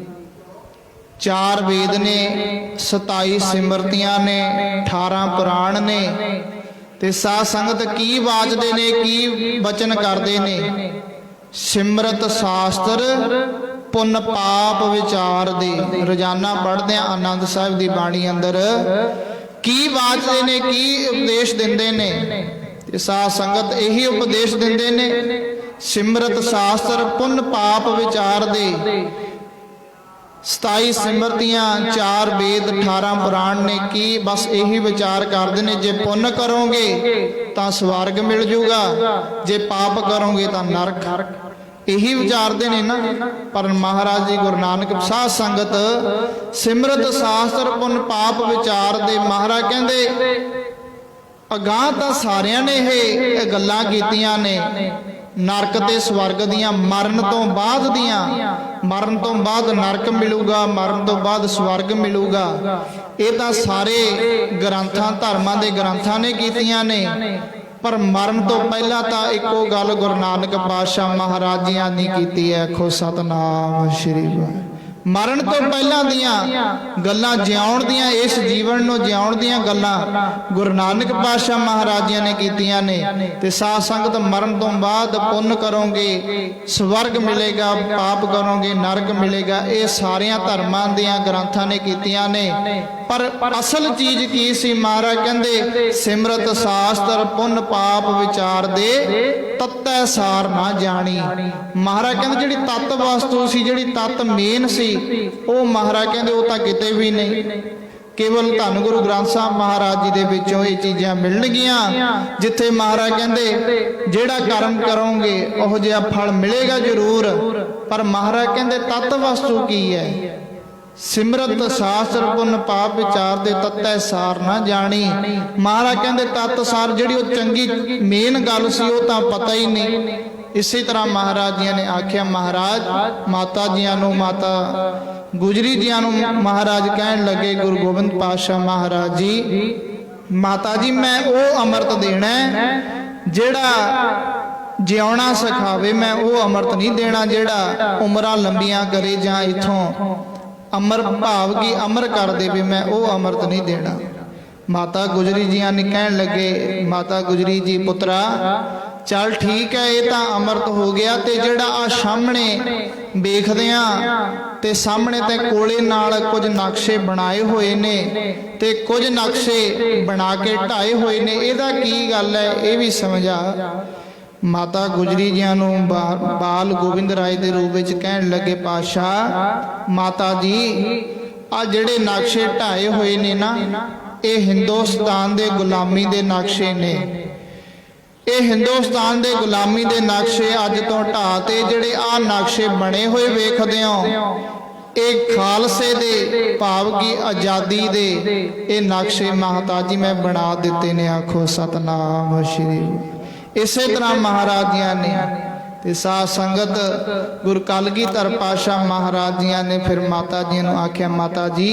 4 ਵੇਦ ਨੇ, 27 ਸਿਮਰਤੀਆਂ ਨੇ, 18 ਪੁਰਾਣ ਨੇ। ਤੇ ਸਾਧ ਸੰਗਤ ਕੀ ਵਾਚਦੇ ਨੇ, ਕੀ ਬਚਨ ਕਰਦੇ ਨੇ? ਸਿਮਰਤ ਸ਼ਾਸਤਰ ਪੁੰਨ ਪਾਪ ਵਿਚਾਰ ਦੇ। ਰੋਜ਼ਾਨਾ ਪੜ੍ਹਦੇ ਆ ਆਨੰਦ ਸਾਹਿਬ ਦੀ ਬਾਣੀ ਅੰਦਰ ਕੀ ਵਾਚਦੇ ਨੇ, ਕੀ ਉਪਦੇਸ਼ ਦਿੰਦੇ ਨੇ? ਤੇ ਸਾਧ ਸੰਗਤ ਇਹੀ ਉਪਦੇਸ਼ ਦਿੰਦੇ ਨੇ, ਸਿਮਰਤ ਸ਼ਾਸਤਰ ਪੁੰਨ ਪਾਪ ਵਿਚਾਰ ਦੇ। 27 ਸਿਮਰਤੀਆਂ, 4 ਵੇਦ, 18 ਪੁਰਾਣ ਨੇ ਕੀ ਬਸ ਇਹੀ ਵਿਚਾਰ ਕਰਦੇ ਨੇ, ਜੇ ਪੁੰਨ ਕਰੋਗੇ ਤਾਂ ਸਵਰਗ ਮਿਲ ਜੂਗਾ, ਜੇ ਪਾਪ ਕਰੋਗੇ ਤਾਂ ਨਰਕ। ਇਹੀ ਵਿਚਾਰਦੇ ਨੇ ਨਾ। ਪਰ ਮਹਾਰਾਜ ਜੀ ਗੁਰੂ ਨਾਨਕ ਸਾਧ ਸੰਗਤ ਸਿਮਰਤ ਸ਼ਾਸਤਰ ਪੁੰਨ ਪਾਪ ਵਿਚਾਰ ਦੇ। ਮਹਾਰਾਜ ਕਹਿੰਦੇ ਅਗਾਂਹ ਤਾਂ ਸਾਰਿਆਂ ਨੇ ਇਹ ਗੱਲਾਂ ਕੀਤੀਆਂ ਨੇ, ਨਰਕ ਤੇ ਸਵਰਗ ਦੀਆਂ, ਮਰਨ ਤੋਂ ਬਾਅਦ ਦੀਆਂ। ਮਰਨ ਤੋਂ ਬਾਅਦ ਨਰਕ ਮਿਲੂਗਾ, ਮਰਨ ਤੋਂ ਬਾਅਦ ਸਵਰਗ ਮਿਲੂਗਾ। ਇਹ ਤਾਂ ਸਾਰੇ ਗ੍ਰੰਥਾਂ, ਧਰਮਾਂ ਦੇ ਗ੍ਰੰਥਾਂ ਨੇ ਕੀਤੀਆਂ ਨੇ। ਪਰ ਮਰਨ ਤੋਂ ਪਹਿਲਾਂ ਤਾਂ ਇੱਕੋ ਗੱਲ ਗੁਰੂ ਨਾਨਕ ਪਾਤਸ਼ਾਹ ਮਹਾਰਾਜ ਜੀਆਂ ਨੇ ਕੀਤੀ ਹੈ। ਆਖੋ ਸਤਨਾਮ ਸ਼੍ਰੀ ਵਾਹਿਗੁਰੂ। ਮਰਨ ਤੋਂ ਪਹਿਲਾਂ ਦੀਆਂ ਗੱਲਾਂ, ਜਿਉਣ ਦੀਆਂ, ਇਸ ਜੀਵਨ ਨੂੰ ਜਿਉਣ ਦੀਆਂ ਗੱਲਾਂ ਗੁਰੂ ਨਾਨਕ ਪਾਤਸ਼ਾਹ ਮਹਾਰਾਜਿਆਂ ਨੇ ਕੀਤੀਆਂ ਨੇ। ਤੇ ਸਾਧ ਸੰਗਤ ਮਰਨ ਤੋਂ ਬਾਅਦ ਪੁੰਨ ਕਰੋਗੇ ਸਵਰਗ ਮਿਲੇਗਾ, ਪਾਪ ਕਰੋਗੇ ਨਰਕ ਮਿਲੇਗਾ। ਇਹ ਸਾਰੀਆਂ ਧਰਮਾਂ ਦੀਆਂ ਗ੍ਰੰਥਾਂ ਨੇ ਕੀਤੀਆਂ ਨੇ। ਪਰ ਅਸਲ ਚੀਜ਼ ਕੀ ਸੀ? ਮਹਾਰਾਜ ਕਹਿੰਦੇ ਸਿਮਰਤ ਸ਼ਾਸਤਰ ਪੁੰਨ ਪਾਪ ਵਿਚਾਰ ਦੇ, ਤਤੈ ਸਾਰ ਨਾ ਜਾਣੀ। ਮਹਾਰਾਜ ਕਹਿੰਦੇ ਜਿਹੜੀ ਤਤ ਵਸਤੂ ਸੀ, ਜਿਹੜੀ ਤਤ ਮੇਨ ਸੀ, ਉਹ ਮਹਾਰਾਜ ਕਹਿੰਦੇ ਉਹ ਤਾਂ ਕਿਤੇ ਵੀ ਨਹੀਂ। ਕੇਵਲ ਧੰਨ ਗੁਰੂ ਗ੍ਰੰਥ ਸਾਹਿਬ ਮਹਾਰਾਜ ਜੀ ਦੇ ਵਿੱਚੋਂ ਇਹ ਚੀਜ਼ਾਂ ਮਿਲਣਗੀਆਂ, ਜਿੱਥੇ ਮਹਾਰਾਜ ਕਹਿੰਦੇ ਜਿਹੜਾ ਕਰਮ ਕਰੋਗੇ ਉਹ ਜਿਹਾ ਫਲ ਮਿਲੇਗਾ ਜ਼ਰੂਰ। ਪਰ ਮਹਾਰਾਜ ਕਹਿੰਦੇ ਤਤ ਵਸਤੂ ਕੀ ਹੈ? ਸਿਮਰਤ ਸ਼ਾਸਤਰ ਪੁੰਨ ਪਾਪ ਵਿਚਾਰ ਦੇ, ਤਤੈ ਸਾਰ ਨਾ ਜਾਣੀ। ਮਹਾਰਾਜ ਕਹਿੰਦੇ ਤਤ ਸਾਰ ਜਿਹੜੀ ਉਹ ਚੰਗੀ ਮੇਨ ਗੱਲ ਸੀ ਉਹ ਤਾਂ ਪਤਾ ਹੀ ਨਹੀਂ। ਇਸੇ ਤਰ੍ਹਾਂ ਮਹਾਰਾਜ ਜੀਆਂ ਨੇ ਆਖਿਆ, ਮਹਾਰਾਜ ਮਾਤਾ ਜੀਆਂ ਨੂੰ, ਮਾਤਾ ਗੁਜਰੀ ਜੀਆਂ ਨੂੰ ਮਹਾਰਾਜ ਕਹਿਣ ਲੱਗੇ ਗੁਰੂ ਗੋਬਿੰਦ ਪਾਤਸ਼ਾਹ ਮਹਾਰਾਜ ਜੀ, ਮਾਤਾ ਜੀ ਮੈਂ ਉਹ ਅੰਮ੍ਰਿਤ ਦੇਣਾ ਜਿਹੜਾ ਜਿਉਣਾ ਸਿਖਾਵੇ। ਮੈਂ ਉਹ ਅੰਮ੍ਰਿਤ ਨਹੀਂ ਦੇਣਾ ਜਿਹੜਾ ਉਮਰਾਂ ਲੰਬੀਆਂ ਕਰੇ ਜਾਂ ਇਥੋਂ ਅਮਰ ਭਾਵ ਕੀ ਅਮਰ ਕਰ ਦੇਵੇ। ਮੈਂ ਉਹ ਅੰਮ੍ਰਿਤ ਨਹੀਂ ਦੇਣਾ। ਮਾਤਾ ਗੁਜਰੀ ਜੀਆਂ ਨੇ ਕਹਿਣ ਲੱਗੇ, ਮਾਤਾ ਗੁਜਰੀ ਜੀ ਪੁੱਤਰਾ चल ठीक है, ये तो अमृत हो गया। ते जिहड़ा आ सामने वेखदे आ ते सामने ते कोले नाल कुछ नक्शे बनाए हुए ने ते कुछ नक्शे बना के ढाए हुए ने, इहदा की गल है ये भी समझा। माता गुजरी जी नूं बाल गोबिंद राय के रूप में कहन लगे, पातशाह माता जी आ जिहड़े नक्शे ढाए हुए ने ना, ये हिंदुस्तान दे गुलामी दे नक्शे ने। ये हिंदुस्तान दे गुलामी दे नक्शे अज तो ढा ते जिहड़े आ नक्शे बने हुए वेखदे हो, एक खालसे दे भाव की आज़ादी दे ये नक्शे माता जी मैं बना दिते ने। आखो सतनाम श्री। इसे तरह महाराज जी ने ते साध संगत गुरु कलगीधर पातशाह महाराज जी ने फिर माता जी ने आख्या, माता जी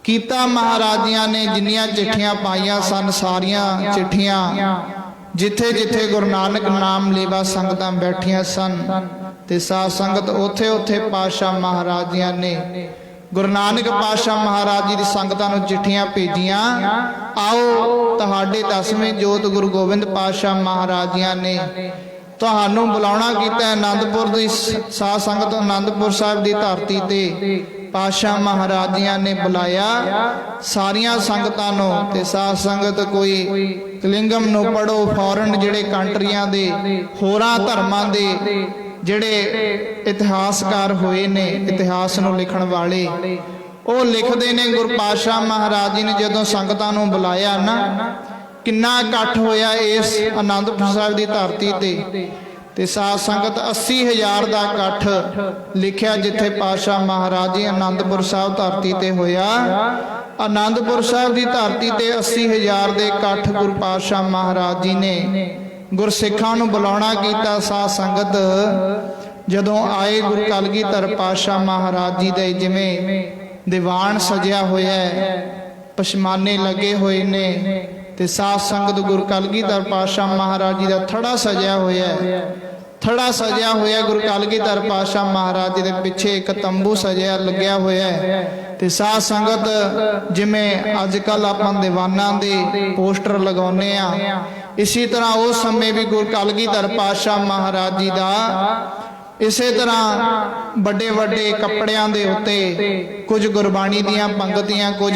कीता महाराज जी ने जिन्नियां चिट्ठियां पाइया सन, सारिया चिट्ठियां जिथे जिथे गुरु नानक नाम लेवा संगतां बैठियां सन ते साध संगत उथे उथे पातशाह महाराज जी ने गुरु नानक पातशाह महाराज जी की संगतां नूं चिट्ठियां भेजियां, आओ तुहाडे 10वें जोत गुरु गोबिंद पातशाह महाराज जी ने तुहानूं बुलाउणा कीता। आनंदपुर की साध संगत आनंदपुर साहिब की धरती ते पातशाह महाराज जी ने बुलाया सारिया संगतां नूं ते साध संगत कोई कलिंगम नूं पढ़ो, फॉरन जिहड़े कंट्रियां दे होरां धर्मां दे जिहड़े इतिहासकार होए ने, इतिहास नूं लिखण वाले, वो लिखते ने गुरु पातशाह महाराज जी ने जदों संगतां नूं बुलाया ना, किन्ना इकट्ठ होया इस आनंदपुर साहिब की धरती ते साध संगत 80,000 का इकट्ठ लिखिया जिथे पातशाह महाराज जी आनंदपुर साहिब धरती ते होया। आनंदपुर साहिब की धरती ते 80,000 के इकट्ठ गुरु पातशाह महाराज जी ने गुरसिखां नूं बुलाउणा कीता। साध संगत जदों आए गुरु कलगीधर पातशाह महाराज जी दे जिवें दीवान सजिया होया, पशमाने लगे हुए ने ते साध संगत गुरु कलगीधर पातशाह महाराज जी का थड़ा सजिया होया, थड़ा सजिया होया गुरु कलगीधर पातशाह महाराज जी के पिछे एक तंबू सजिया लग्या होया ते साध संगत जिवें अजकल आपां दीवानां दे पोस्टर लगाउने आ, इसी तरह उस समय भी गुरु कलगीधर पातशाह महाराज जी का इसे तरह बड़े बड़े कपड़ियां दे उत्ते कुछ गुरबाणी दियां पंक्तियां, कुछ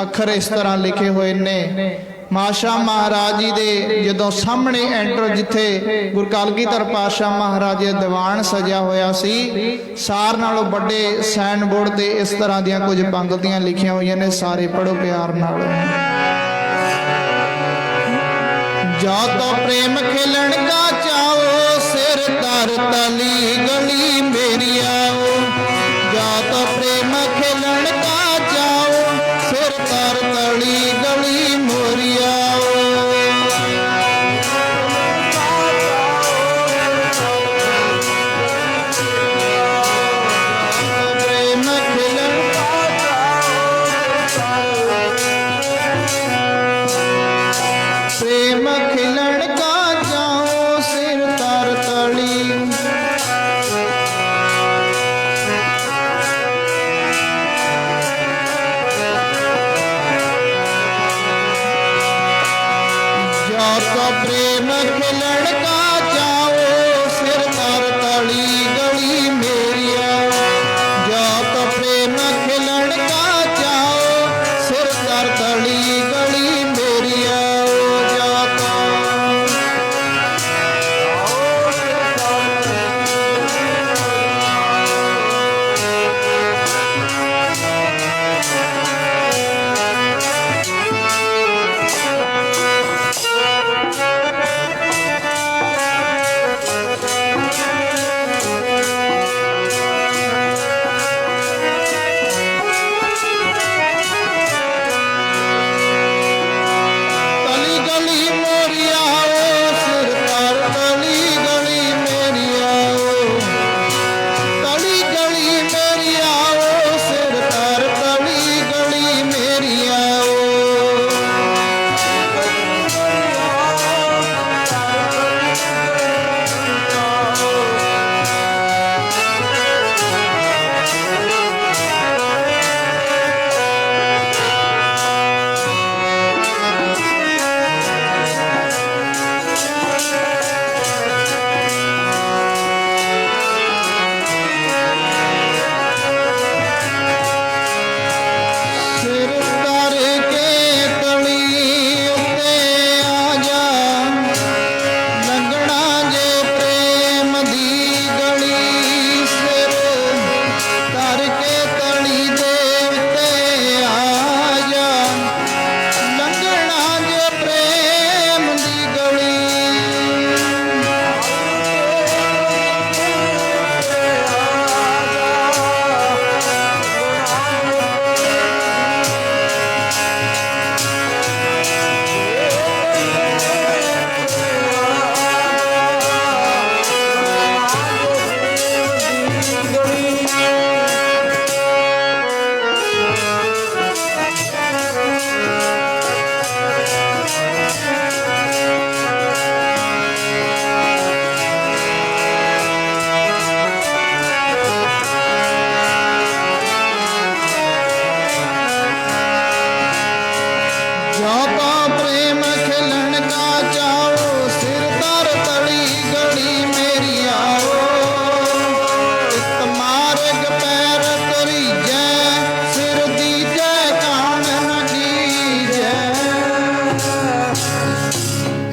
अखर इस तरह लिखे हुए ने। पातशाह महाराज जी दे जदों सामने एंटर जिथे गुरु कलगीधर पातशाह महाराज जी दीवान सजिया होया सी, सार नालों बड़े सैन बोर्ड ते इस तरह दियां कुछ पंक्तियां लिखियां हुई ने, सारे पढ़ो प्यार नाल। जा तो प्रेम खिलन का चाओ, सिर तर तली गली मेरी आओ। जा तो प्रेम खिलन का चाओ, सिर तर तली गली मोरी आओ। प्रेम खिलन प्रेम खिलन का जाओ, सिर तर तली। जा तो प्रेम खिलन का जाओ, सिर तर तली गली मेरी आओ। जा तो प्रेम खिलन का जाओ, सिर तर तली गली मेरी आओ। जा तो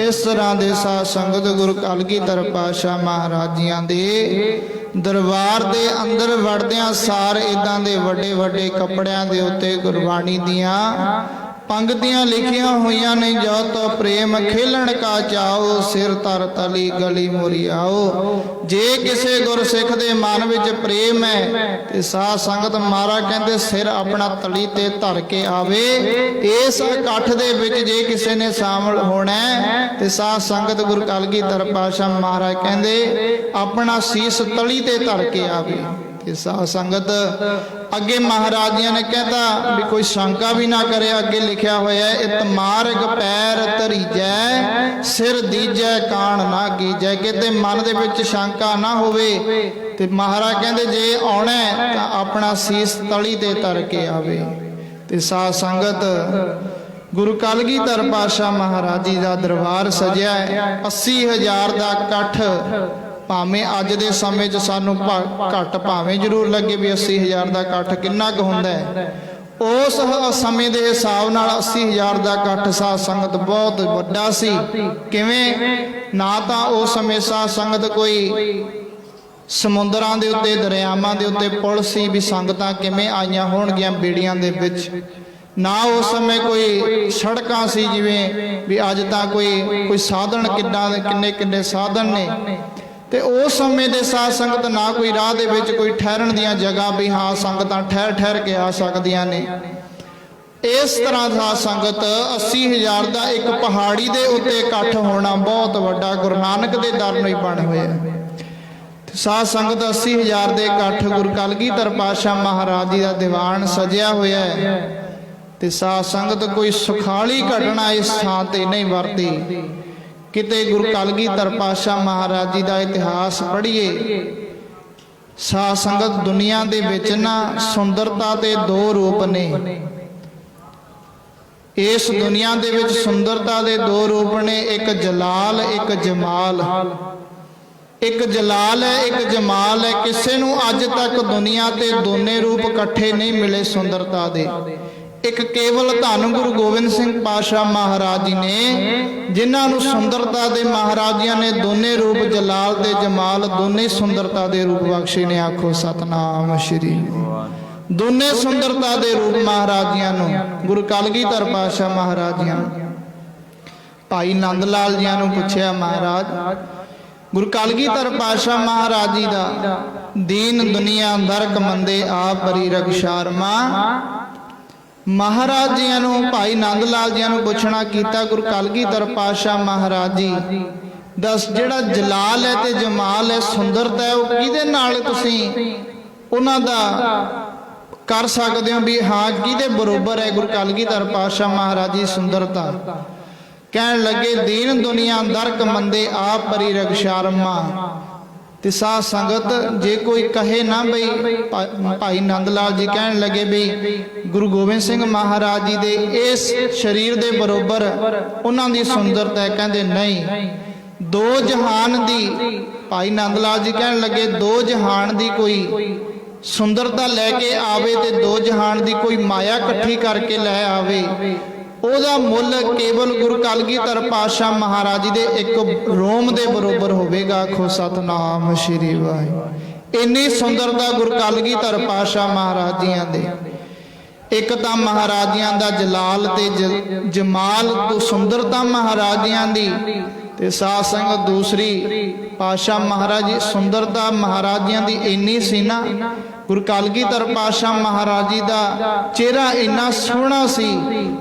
इस तरह दे साध संगत गुरु कलगीधर पातशाह महाराज जियां दे दरबार दे अंदर वड़दियां सार इदां दे वड्डे वड्डे कपड़ियां दे उत्ते गुरबाणी दियां पंक्तियां लिखियां हुईयां ने, जो तो प्रेम खेलन का चाओ, सिर तर तली गली मोरी आओ। जे किसे गुरसिख दे मन विच प्रेम है ते साध संगत महाराज कहंदे सिर अपना तली ते धर के आवे। इस इकट्ठ दे विच जे किसे ने शामिल होना है ते साध संगत गुरु कलगीधर पातशाह महाराज कहंदे अपना शीस तली ते धर के आवे। साध संगत अगे महाराज जी ने कहता भी कोई शंका भी ना करे। अगे लिखा होया इतमारग पैर धरीजै, सिर दीजै कान ना कीजै। कहते मन दे विच शंका ना होवे ते महाराज कहंदे जे आउणा तां अपना शीस तली ते धर के आवे। ते साध संगत गुरु कलगीधर पातशाह महाराज जी का दरबार सजिया 80,000 का इकट्ठ। भावें अज के समय च सानू घट भावें जरूर लगे भी 80,000 का इकट्ठ किन्ना क हुंदा है, उस समय के हिसाब नाल 80,000 का इकट्ठ साध संगत बहुत वड्डा सी। किवें ना तां उस समय साध संगत कोई समुद्रां दे उत्ते दरियावां दे उत्ते पुल सी भी संगतां किवें आईयां होणगीਆਂ बेड़ियां दे विच, ना उस समय कोई सड़कां सी जिवें भी अज तां कोई साधन किन्ने किन्ने साधन ने। ते उस समय दे साध संगत ना कोई राह दे विच कोई ठहरन दियां जगह भी हाँ संगतां ठहर ठहर के आ सकदियां ने। इस तरह साध संगत 80,000 का एक पहाड़ी दे उत्ते इकट्ठ होना बहुत वड्डा गुरु नानक दे दर नूं ही बण होया। साध संगत 80,000 के इकट्ठ गुरु कलगीधर पातशाह महाराज जी का दीवान सजिया होया है। ते साध संगत कोई सुखाली घटना इस थां ते नहीं वरती। किते गुरु कलगीधर पातशाह महाराज जी का इतिहास पढ़िए साध संगत दुनिया दे विच ना सुंदरता के दो रूप ने। इस दुनिया दे विच सुंदरता के दो रूप ने, एक जलाल एक जमाल। एक जलाल है एक जमाल है। किसे नूं अज तक दुनिया ते दोने रूप इकट्ठे नहीं मिले सुंदरता दे। एक केवल धन गुरु गोबिंद सिंह पातशाह महाराज जी ने जिन्होंने सुंदरता दे महाराजिया ने दोने रूप जलाल ते जमाल दोने सुंदरता दे रूप बख्शे ने। आखो सतनाम श्री। दोने सुंदरता दे रूप महाराजिया गुरु कलगीधर पातशाह महाराजिया भाई नंद लाल जी ने पूछया महाराज गुरु कलगीधर पातशाह महाराज जी का दीन दुनिया दरक मंदे आप बरी रक्षारमा। महाराज जी भाई नंद लाल जी पूछना किया गुरु कलगीधर पातशाह महाराज जी दस जिहड़ा जलाल है ते जमाल है सुंदरता है वह किहदे नाल तुसीं उन्हां दा कर सकदे हो भी हाँ किहदे बरोबर है गुरु कलगीधर पातशाह महाराज जी सुंदरता। कहन लगे दीन दुनिया दरक मंदे आप परी रक्षारमा। ते साध संगत जे कोई कहे ना बई भाई नंद लाल जी कहन लगे भी गुरु गोबिंद सिंह महाराज जी दे इस शरीर दे बरोबर उन्हां दी सुंदरता है। कहंदे नहीं दो जहान दी भाई नंद लाल जी कहन लगे दो जहान दी कोई सुंदरता लैके आवे ते दो जहान दी कोई माया इकट्ठी करके लै आवे ओदा मुल केवल गुरु कलगीधर पातशाह महाराज जी दे एक रोम दे बरोबर होवेगा। आखो सतनाम श्री वाहिगुरू। इन्नी सुंदरता गुरु कलगीधर पातशाह महाराज जियां दे। एक तां महाराजियां दा जलाल ते जमाल तो सुंदरता महाराजियां दी ते साध संगत दूसरी पातशाह महाराज जी सुंदरता महाराजियां दी इन्नी सी ना गुरु कलगीधर पातशाह महाराज जी का चेहरा इन्ना सोहना सी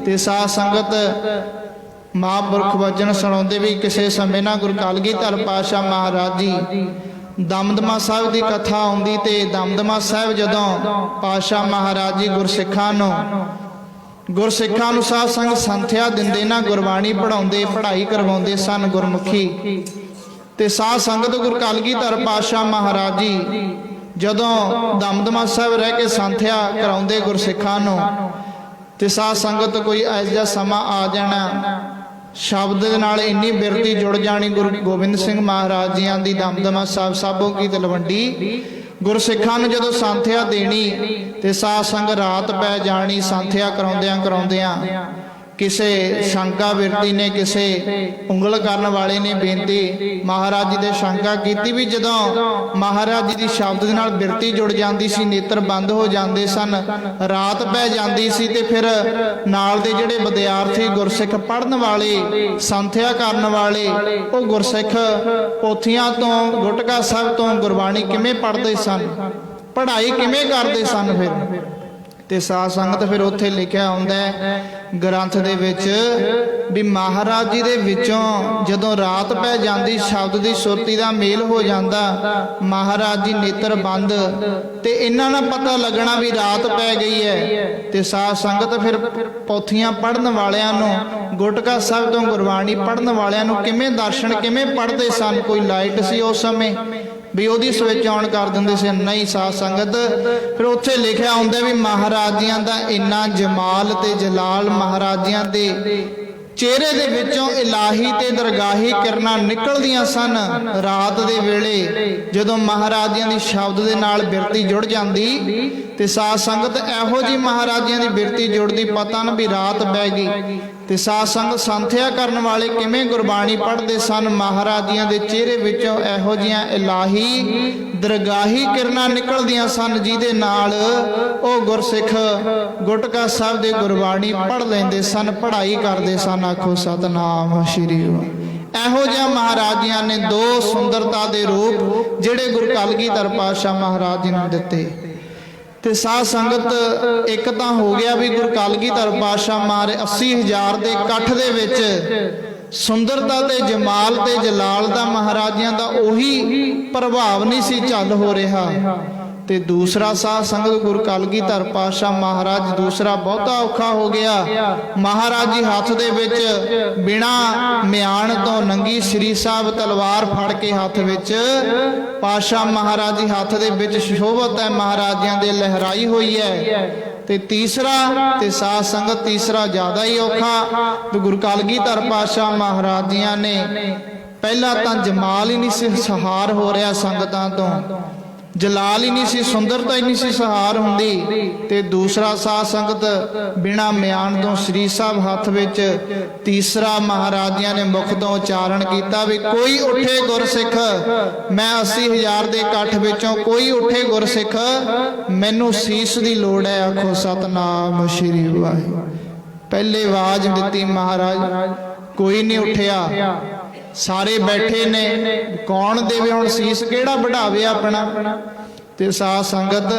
ते साध संगत महापुरख वचन सुणाउंदे भी किसी समय ना गुरु कलगीधर पातशाह महाराज जी दमदमा साहिब की कथा आउंदी ते दमदमा साहिब जदों पातशाह महाराज जी गुरसिखां नूं साध संगत संथਿਆ दिंदे ना गुरबाणी पढ़ाउंदे पढ़ाई करवाउंदे सन गुरमुखी ते साध संगत गुरु कलगीधर पातशाह महाराज जी जदों दमदमा साहिब रह के संथਿਆ कराउंदे गुरसिखां नूं ते साध संगत कोई ऐसा समा आ जाना शब्द दे नाल इन्नी बिरती जुड़ जानी गुरु गोबिंद सिंह महाराज जियां दी दमदमा साहिब साबों की तलवंडी गुरसिखां नूं जदों संथਿਆ देनी ते साध संग रात पै जानी संथਿਆ कराउंदियां कराउंदियां किसे शंका बिरती ने किसे उंगल करन वाले ने बेनती महाराज जी दे शंका कीती भी जदों महाराज जी दी शब्द दे नाल बिरती जुड़ जांदी सी नेत्र बंद हो जांदे सन रात पै जांदी सी ते फिर नाल दे जिहड़े विद्यार्थी गुरसिख पढ़न वाले संथਿਆ करन वाले ਉਹ गुरसिख पोथियां तो गुटका साहब तो गुरबाणी किवें पढ़दे सन पढ़ाई किवें करदे सन फिर ते साध संगत फिर उत्थे लिखिया हुंदा है ग्रंथ दे विच भी महाराज जी दे विचों जदों रात पै जांदी शब्द दी सुरती दा मेल हो जांदा महाराज जी नेत्र बंद ते इन्हां ना पता लगना भी रात पै गई है ते साध संगत फिर पोथियां पढ़न वालियां नूं गुटका साहब तो गुरबाणी पढ़न वालियां नूं किवें दर्शन किवें पढ़दे सन कोई लाइट सी उस समय भी ਉਹਦੀ ਸਵਿਚ ਆਨ ਕਰ ਦਿੰਦੇ ਸੀ ਨਹੀਂ ਸਾਧ ਸੰਗਤ ਫਿਰ ਉੱਥੇ ਲਿਖਿਆ ਹੁੰਦਾ ਵੀ ਮਹਾਰਾਜਿਆਂ ਦਾ ਇੰਨਾ ਜਮਾਲ ਤੇ ਜਲਾਲ ਮਹਾਰਾਜਿਆਂ ਦੇ ਚਿਹਰੇ ਦੇ ਵਿੱਚੋਂ ਇਲਾਹੀ ਤੇ ਦਰਗਾਹੀ ਕਿਰਨਾਂ ਨਿਕਲਦੀਆਂ ਸਨ ਰਾਤ ਦੇ ਵੇਲੇ ਜਦੋਂ ਮਹਾਰਾਜਿਆਂ ਦੀ ਸ਼ਬਦ ਦੇ ਨਾਲ ਬਿਰਤੀ ਜੁੜ ਜਾਂਦੀ ਤੇ ਸਾਧ ਸੰਗਤ ਇਹੋ ਜੀ ਮਹਾਰਾਜਿਆਂ ਦੀ ਬਿਰਤੀ ਜੁੜਦੀ ਪਤਾ ਨਾ ਵੀ ਰਾਤ ਪੈ ਗਈ ਤੇ ਸਾਧ ਸੰਗਤ ਸੰਥਿਆ ਕਰਨ ਵਾਲੇ ਕਿਵੇਂ ਗੁਰਬਾਣੀ ਪੜ੍ਹਦੇ ਸਨ ਮਹਾਰਾਜਿਆਂ ਦੇ ਚਿਹਰੇ ਵਿੱਚੋਂ ਇਹੋ ਜੀਆਂ ਇਲਾਹੀ ਦਰਗਾਹੀ ਕਿਰਨਾਂ ਨਿਕਲਦੀਆਂ ਸਨ ਜਿਹਦੇ ਨਾਲ ਉਹ ਗੁਰਸਿੱਖ ਗੁਟਕਾ ਸਾਹਿਬ ਦੇ ਗੁਰਬਾਣੀ ਪੜ੍ਹ ਲੈਂਦੇ ਸਨ ਪੜ੍ਹਾਈ ਕਰਦੇ ਸਨ ਆਖੋ ਸਤਨਾਮ ਸ਼੍ਰੀ ਵਾਹਿਗੁਰੂ ਇਹੋ ਜਿਹਾ ਮਹਾਰਾਜਿਆਂ ਨੇ ਦੋ ਸੁੰਦਰਤਾ ਦੇ ਰੂਪ ਜਿਹੜੇ ਗੁਰੂ ਕਲਗੀਧਰ ਪਾਤਸ਼ਾਹ ਮਹਾਰਾਜ ਜੀ ਨੂੰ ਦਿੱਤੇ ਤੇ ਸਾਧ ਸੰਗਤ ਇੱਕ ਤਾਂ ਹੋ ਗਿਆ ਵੀ ਗੁਰੂ ਕਲਗੀਧਰ ਪਾਤਸ਼ਾਹ ਮਹਾਰਾਜ 80,000 ਦੇ ਇਕੱਠ ਦੇ ਵਿੱਚ ਸੁੰਦਰਤਾ ਤੇ ਜਮਾਲ ਤੇ ਜਲਾਲ ਦਾ ਮਹਾਰਾਜਿਆਂ ਦਾ ਉਹੀ ਪ੍ਰਭਾਵ ਨਹੀਂ ਸੀ ਚੱਲ ਹੋ ਰਿਹਾ ਤੇ ਦੂਸਰਾ ਸਾਧ ਸੰਗਤ ਗੁਰੂ ਕਲਗੀਧਰ ਪਾਤਸ਼ਾਹ ਮਹਾਰਾਜ ਦੂਸਰਾ ਬਹੁਤਾ ਔਖਾ ਹੋ ਗਿਆ ਮਹਾਰਾਜ ਜੀ ਹੱਥ ਦੇ ਵਿੱਚ ਬਿਨਾ ਮਿਆਨ ਤੋਂ ਨੰਗੀ ਸ੍ਰੀ ਸਾਹਿਬ ਤਲਵਾਰ ਫੜ ਕੇ ਹੱਥ ਵਿੱਚ ਪਾਤਸ਼ਾਹ ਮਹਾਰਾਜ ਜੀ ਹੱਥ ਦੇ ਵਿੱਚ ਸ਼ੋਭਤ ਹੈ ਮਹਾਰਾਜਿਆਂ ਦੇ ਲਹਿਰਾਈ ਹੋਈ ਹੈ ਤੇ ਤੀਸਰਾ ਤੇ ਸਾਧ ਸੰਗਤ ਤੀਸਰਾ ਜ਼ਿਆਦਾ ਹੀ ਔਖਾ ਤੇ ਗੁਰੂ ਕਲਗੀਧਰ ਪਾਤਸ਼ਾਹ ਮਹਾਰਾਜ ਜੀਆਂ ਨੇ ਪਹਿਲਾਂ ਤਾਂ ਜਮਾਲ ਹੀ ਨਹੀਂ ਸੀ ਸਹਾਰ ਹੋ ਰਿਹਾ ਸੰਗਤਾਂ ਤੋਂ ਜਲਾਲ ਹੀ ਨਹੀਂ ਸੀ ਸੁੰਦਰਤਾ ਹੀ ਨਹੀਂ ਸੀ ਸਹਾਰ ਹੁੰਦੀ ਤੇ ਦੂਸਰਾ ਸਾਧ ਸੰਗਤ ਬਿਨਾ ਮਿਆਨ ਤੋਂ ਸ੍ਰੀ ਸਾਹਿਬ ਹੱਥ ਵਿੱਚ ਤੀਸਰਾ ਮਹਾਰਾਜਿਆਂ ਨੇ ਮੁਖ ਤੋਂ ਉਚਾਰਨ ਕੀਤਾ ਵੀ ਕੋਈ ਉੱਠੇ ਗੁਰਸਿੱਖ ਮੈਂ 80,000 ਦੇ ਇਕੱਠ ਵਿੱਚੋਂ ਕੋਈ ਉੱਠੇ ਗੁਰਸਿੱਖ ਮੈਨੂੰ ਸੀਸ ਦੀ ਲੋੜ ਹੈ ਆਖੋ ਸਤਨਾਮ ਸ਼੍ਰੀ ਵਾਹਿਗੁਰੂ ਪਹਿਲੇ ਆਵਾਜ਼ ਦਿੱਤੀ ਮਹਾਰਾਜ ਕੋਈ ਨਹੀਂ ਉੱਠਿਆ ਸਾਰੇ ਬੈਠੇ ਨੇ ਕੌਣ ਦੇਵੇ ਹੁਣ ਸੀਸ ਕਿਹੜਾ ਵਢਾਵੇ ਆਪਣਾ ਤੇ ਸਾਧ ਸੰਗਤ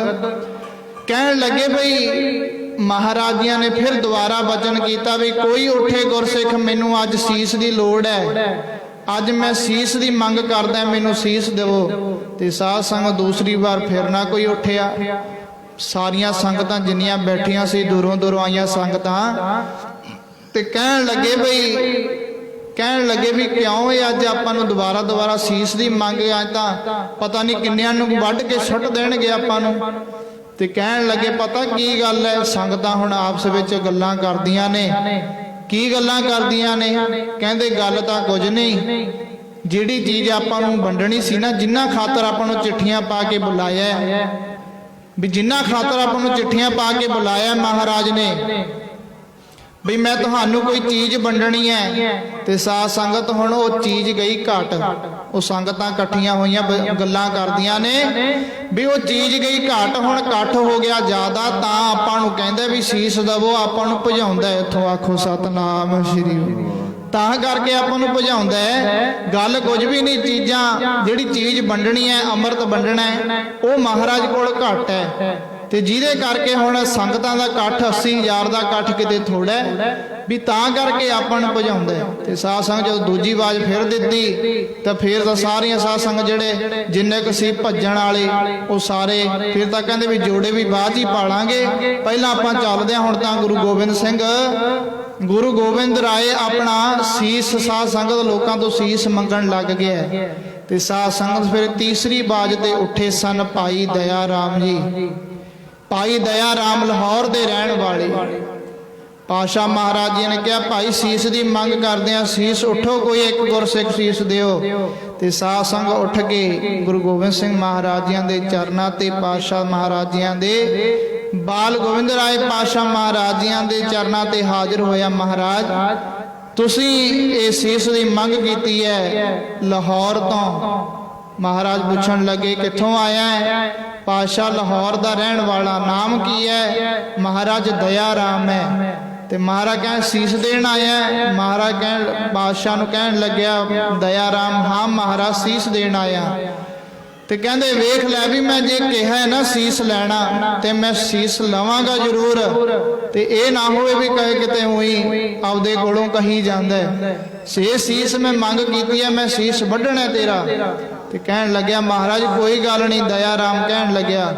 ਕਹਿਣ ਲੱਗੇ ਭਈ ਮਹਾਰਾਜਿਆਂ ਨੇ ਫਿਰ ਦੁਬਾਰਾ ਬਚਨ ਕੀਤਾ ਵੀ ਕੋਈ ਉੱਠੇ ਗੁਰਸਿੱਖ ਮੈਨੂੰ ਅੱਜ ਸੀਸ ਦੀ ਲੋੜ ਹੈ ਅੱਜ ਮੈਂ ਸੀਸ ਦੀ ਮੰਗ ਕਰਦਾ ਮੈਨੂੰ ਸੀਸ ਦੇਵੋ ਤੇ ਸਾਧ ਸੰਗਤ ਦੂਸਰੀ ਵਾਰ ਫਿਰ ਨਾ ਕੋਈ ਉੱਠਿਆ ਸਾਰੀਆਂ ਸੰਗਤਾਂ ਜਿੰਨੀਆਂ ਬੈਠੀਆਂ ਸੀ ਦੂਰੋਂ ਦੂਰੋਂ ਆਈਆਂ ਸੰਗਤਾਂ ਤੇ ਕਹਿਣ ਲੱਗੇ ਵੀ ਕਿਉਂ ਇਹ ਅੱਜ ਆਪਾਂ ਨੂੰ ਦੁਬਾਰਾ ਸੀਸ ਦੀ ਮੰਗ ਅੱਜ ਤਾਂ ਪਤਾ ਨਹੀਂ ਕਿੰਨਿਆਂ ਨੂੰ ਵੱਢ ਕੇ ਸੁੱਟ ਦੇਣਗੇ ਆਪਾਂ ਨੂੰ ਤੇ ਕਹਿਣ ਲੱਗੇ ਪਤਾ ਕੀ ਗੱਲ ਹੈ ਸੰਗਤਾਂ ਹੁਣ ਆਪਸ ਵਿੱਚ ਗੱਲਾਂ ਕਰਦੀਆਂ ਨੇ ਕੀ ਗੱਲਾਂ ਕਰਦੀਆਂ ਨੇ ਕਹਿੰਦੇ ਗੱਲ ਤਾਂ ਕੁਝ ਨਹੀਂ ਜਿਹੜੀ ਚੀਜ਼ ਆਪਾਂ ਨੂੰ ਵੰਡਣੀ ਸੀ ਨਾ ਜਿੰਨਾ ਖਾਤਰ ਆਪਾਂ ਨੂੰ ਚਿੱਠੀਆਂ ਪਾ ਕੇ ਬੁਲਾਇਆ ਵੀ ਜਿੰਨਾ ਖਾਤਰ ਆਪਾਂ ਨੂੰ ਚਿੱਠੀਆਂ ਪਾ ਕੇ ਬੁਲਾਇਆ ਮਹਾਰਾਜ ਨੇ ਵੀ ਮੈਂ ਤੁਹਾਨੂੰ ਕੋਈ ਚੀਜ਼ ਵੰਡਣੀ ਹੈ ਤੇ ਸਾਧ ਸੰਗਤ ਹੁਣ ਉਹ ਚੀਜ਼ ਗਈ ਘਟ ਉਹ ਸੰਗਤਾਂ ਇਕੱਠੀਆਂ ਹੋਈਆਂ ਗੱਲਾਂ ਕਰਦੀਆਂ ਨੇ ਵੀ ਉਹ ਚੀਜ਼ ਗਈ ਘਟ ਹੁਣ ਇਕੱਠ ਹੋ ਗਿਆ ਜ਼ਿਆਦਾ ਤਾਂ ਆਪਾਂ ਨੂੰ ਕਹਿੰਦੇ ਵੀ ਸੀਸ ਦਵੋ ਆਪਾਂ ਨੂੰ ਭਜਾਉਂਦਾ ਇੱਥੋਂ ਆਖੋ ਸਤਨਾਮ ਸ਼੍ਰੀ ਤਾਂ ਕਰਕੇ ਆਪਾਂ ਨੂੰ ਭਜਾਉਂਦਾ ਗੱਲ ਕੁਝ ਵੀ ਨਹੀਂ ਚੀਜ਼ਾਂ ਜਿਹੜੀ ਚੀਜ਼ ਵੰਡਣੀ ਹੈ ਅੰਮ੍ਰਿਤ ਵੰਡਣਾ ਹੈ ਉਹ ਮਹਾਰਾਜ ਕੋਲ ਘੱਟ ਹੈ ਤੇ ਜਿਹਦੇ ਕਰਕੇ ਹੁਣ ਸੰਗਤਾਂ ਦਾ ਇਕੱਠ 80,000 ਦਾ ਇਕੱਠ ਕਿਤੇ ਥੋੜਾ ਵੀ ਤਾਂ ਕਰਕੇ ਆਪਾਂ ਨੂੰ ਭਜਾਉਂਦਾ ਤੇ ਸਾਧ ਸੰਗਤ ਜਦੋਂ ਦੂਜੀ ਆਵਾਜ਼ ਫਿਰ ਦਿੱਤੀ ਤਾਂ ਫਿਰ ਤਾਂ ਸਾਰੀਆਂ ਸਾਧ ਸੰਗਤ ਜਿਹੜੇ ਜਿੰਨੇ ਕੁ ਸੀ ਭੱਜਣ ਵਾਲੇ ਉਹ ਸਾਰੇ ਫਿਰ ਤਾਂ ਕਹਿੰਦੇ ਵੀ ਜੋੜੇ ਵੀ ਬਾਅਦ ਹੀ ਪਾਲਾਂਗੇ ਪਹਿਲਾਂ ਆਪਾਂ ਚੱਲਦੇ ਹਾਂ ਹੁਣ ਤਾਂ ਗੁਰੂ ਗੋਬਿੰਦ ਰਾਏ ਆਪਣਾ ਸੀਸ ਸਾਧ ਸੰਗਤ ਲੋਕਾਂ ਤੋਂ ਸੀਸ ਮੰਗਣ ਲੱਗ ਗਿਆ ਤੇ ਸਾਧ ਸੰਗਤ ਫਿਰ ਤੀਸਰੀ ਆਵਾਜ਼ ਤੇ ਉੱਠੇ ਸਨ ਭਾਈ ਦਇਆ ਰਾਮ ਜੀ ਭਾਈ ਦਇਆ ਰਾਮ ਲਾਹੌਰ ਦੇ ਰਹਿਣ ਵਾਲੇ ਪਾਤਸ਼ਾਹ ਮਹਾਰਾਜ ਜੀ ਨੇ ਕਿਹਾ ਭਾਈ ਸੀਸ ਦੀ ਮੰਗ ਕਰਦੇ ਆ ਸੀਸ ਉਠੋ ਕੋਈ ਇੱਕ ਗੁਰਸਿੱਖ ਸੀਸ ਦਿਓ ਤੇ ਸਾਧ ਸੰਗ ਉੱਠ ਕੇ ਗੁਰੂ ਗੋਬਿੰਦ ਸਿੰਘ ਮਹਾਰਾਜ ਜੀਆਂ ਦੇ ਚਰਨਾਂ ਤੇ ਪਾਤਸ਼ਾਹ ਮਹਾਰਾਜ ਜੀਆਂ ਦੇ ਬਾਲ ਗੋਬਿੰਦ ਰਾਏ ਪਾਤਸ਼ਾਹ ਮਹਾਰਾਜ ਜੀਆਂ ਦੇ ਚਰਨਾਂ ਤੇ ਹਾਜ਼ਰ ਹੋਇਆ। ਮਹਾਰਾਜ ਤੁਸੀਂ ਇਹ ਸੀਸ ਦੀ ਮੰਗ ਕੀਤੀ ਹੈ ਲਾਹੌਰ ਤੋਂ। ਮਹਾਰਾਜ ਪੁੱਛਣ ਲੱਗੇ ਕਿੱਥੋਂ ਆਇਆ ਹੈ? ਪਾਤਸ਼ਾਹ ਲਾਹੌਰ ਦਾ ਰਹਿਣ ਵਾਲਾ। ਨਾਮ ਕੀ ਹੈ? ਮਹਾਰਾਜ ਦਇਆ ਰਾਮ ਹੈ। ਤੇ ਮਹਾਰਾਜ ਕਹਿਣ ਸੀਸ ਦੇਣ ਆਇਆ ਹੈ? ਮਹਾਰਾਜ ਕਹਿਣ ਬਾਦਸ਼ਾਹ ਨੂੰ ਕਹਿਣ ਲੱਗਿਆ ਦਇਆ ਰਾਮ ਹਾਂ ਮਹਾਰਾਜ ਸੀਸ ਦੇਣ ਆਇਆ। ਤੇ ਕਹਿੰਦੇ ਵੇਖ ਲੈ ਵੀ ਮੈਂ ਜੇ ਕਿਹਾ ਨਾ ਸੀਸ ਲੈਣਾ ਤੇ ਮੈਂ ਸੀਸ ਲਵਾਂਗਾ ਜ਼ਰੂਰ, ਤੇ ਇਹ ਨਾ ਹੋਵੇ ਵੀ ਕਹੇ ਕਿਤੇ ਹੋਈ ਆਪਦੇ ਕੋਲੋਂ ਕਹੀ ਜਾਂਦਾ ਸੇ ਸੀਸ ਮੈਂ ਮੰਗ ਕੀਤੀ ਹੈ, ਮੈਂ ਸੀਸ ਵੱਢਣਾ ਤੇਰਾ। ਤੇ ਕਹਿਣ ਲੱਗਿਆ ਮਹਾਰਾਜ ਕੋਈ ਗੱਲ ਨਹੀਂ। ਦਇਆ ਰਾਮ ਕਹਿਣ ਲੱਗਿਆ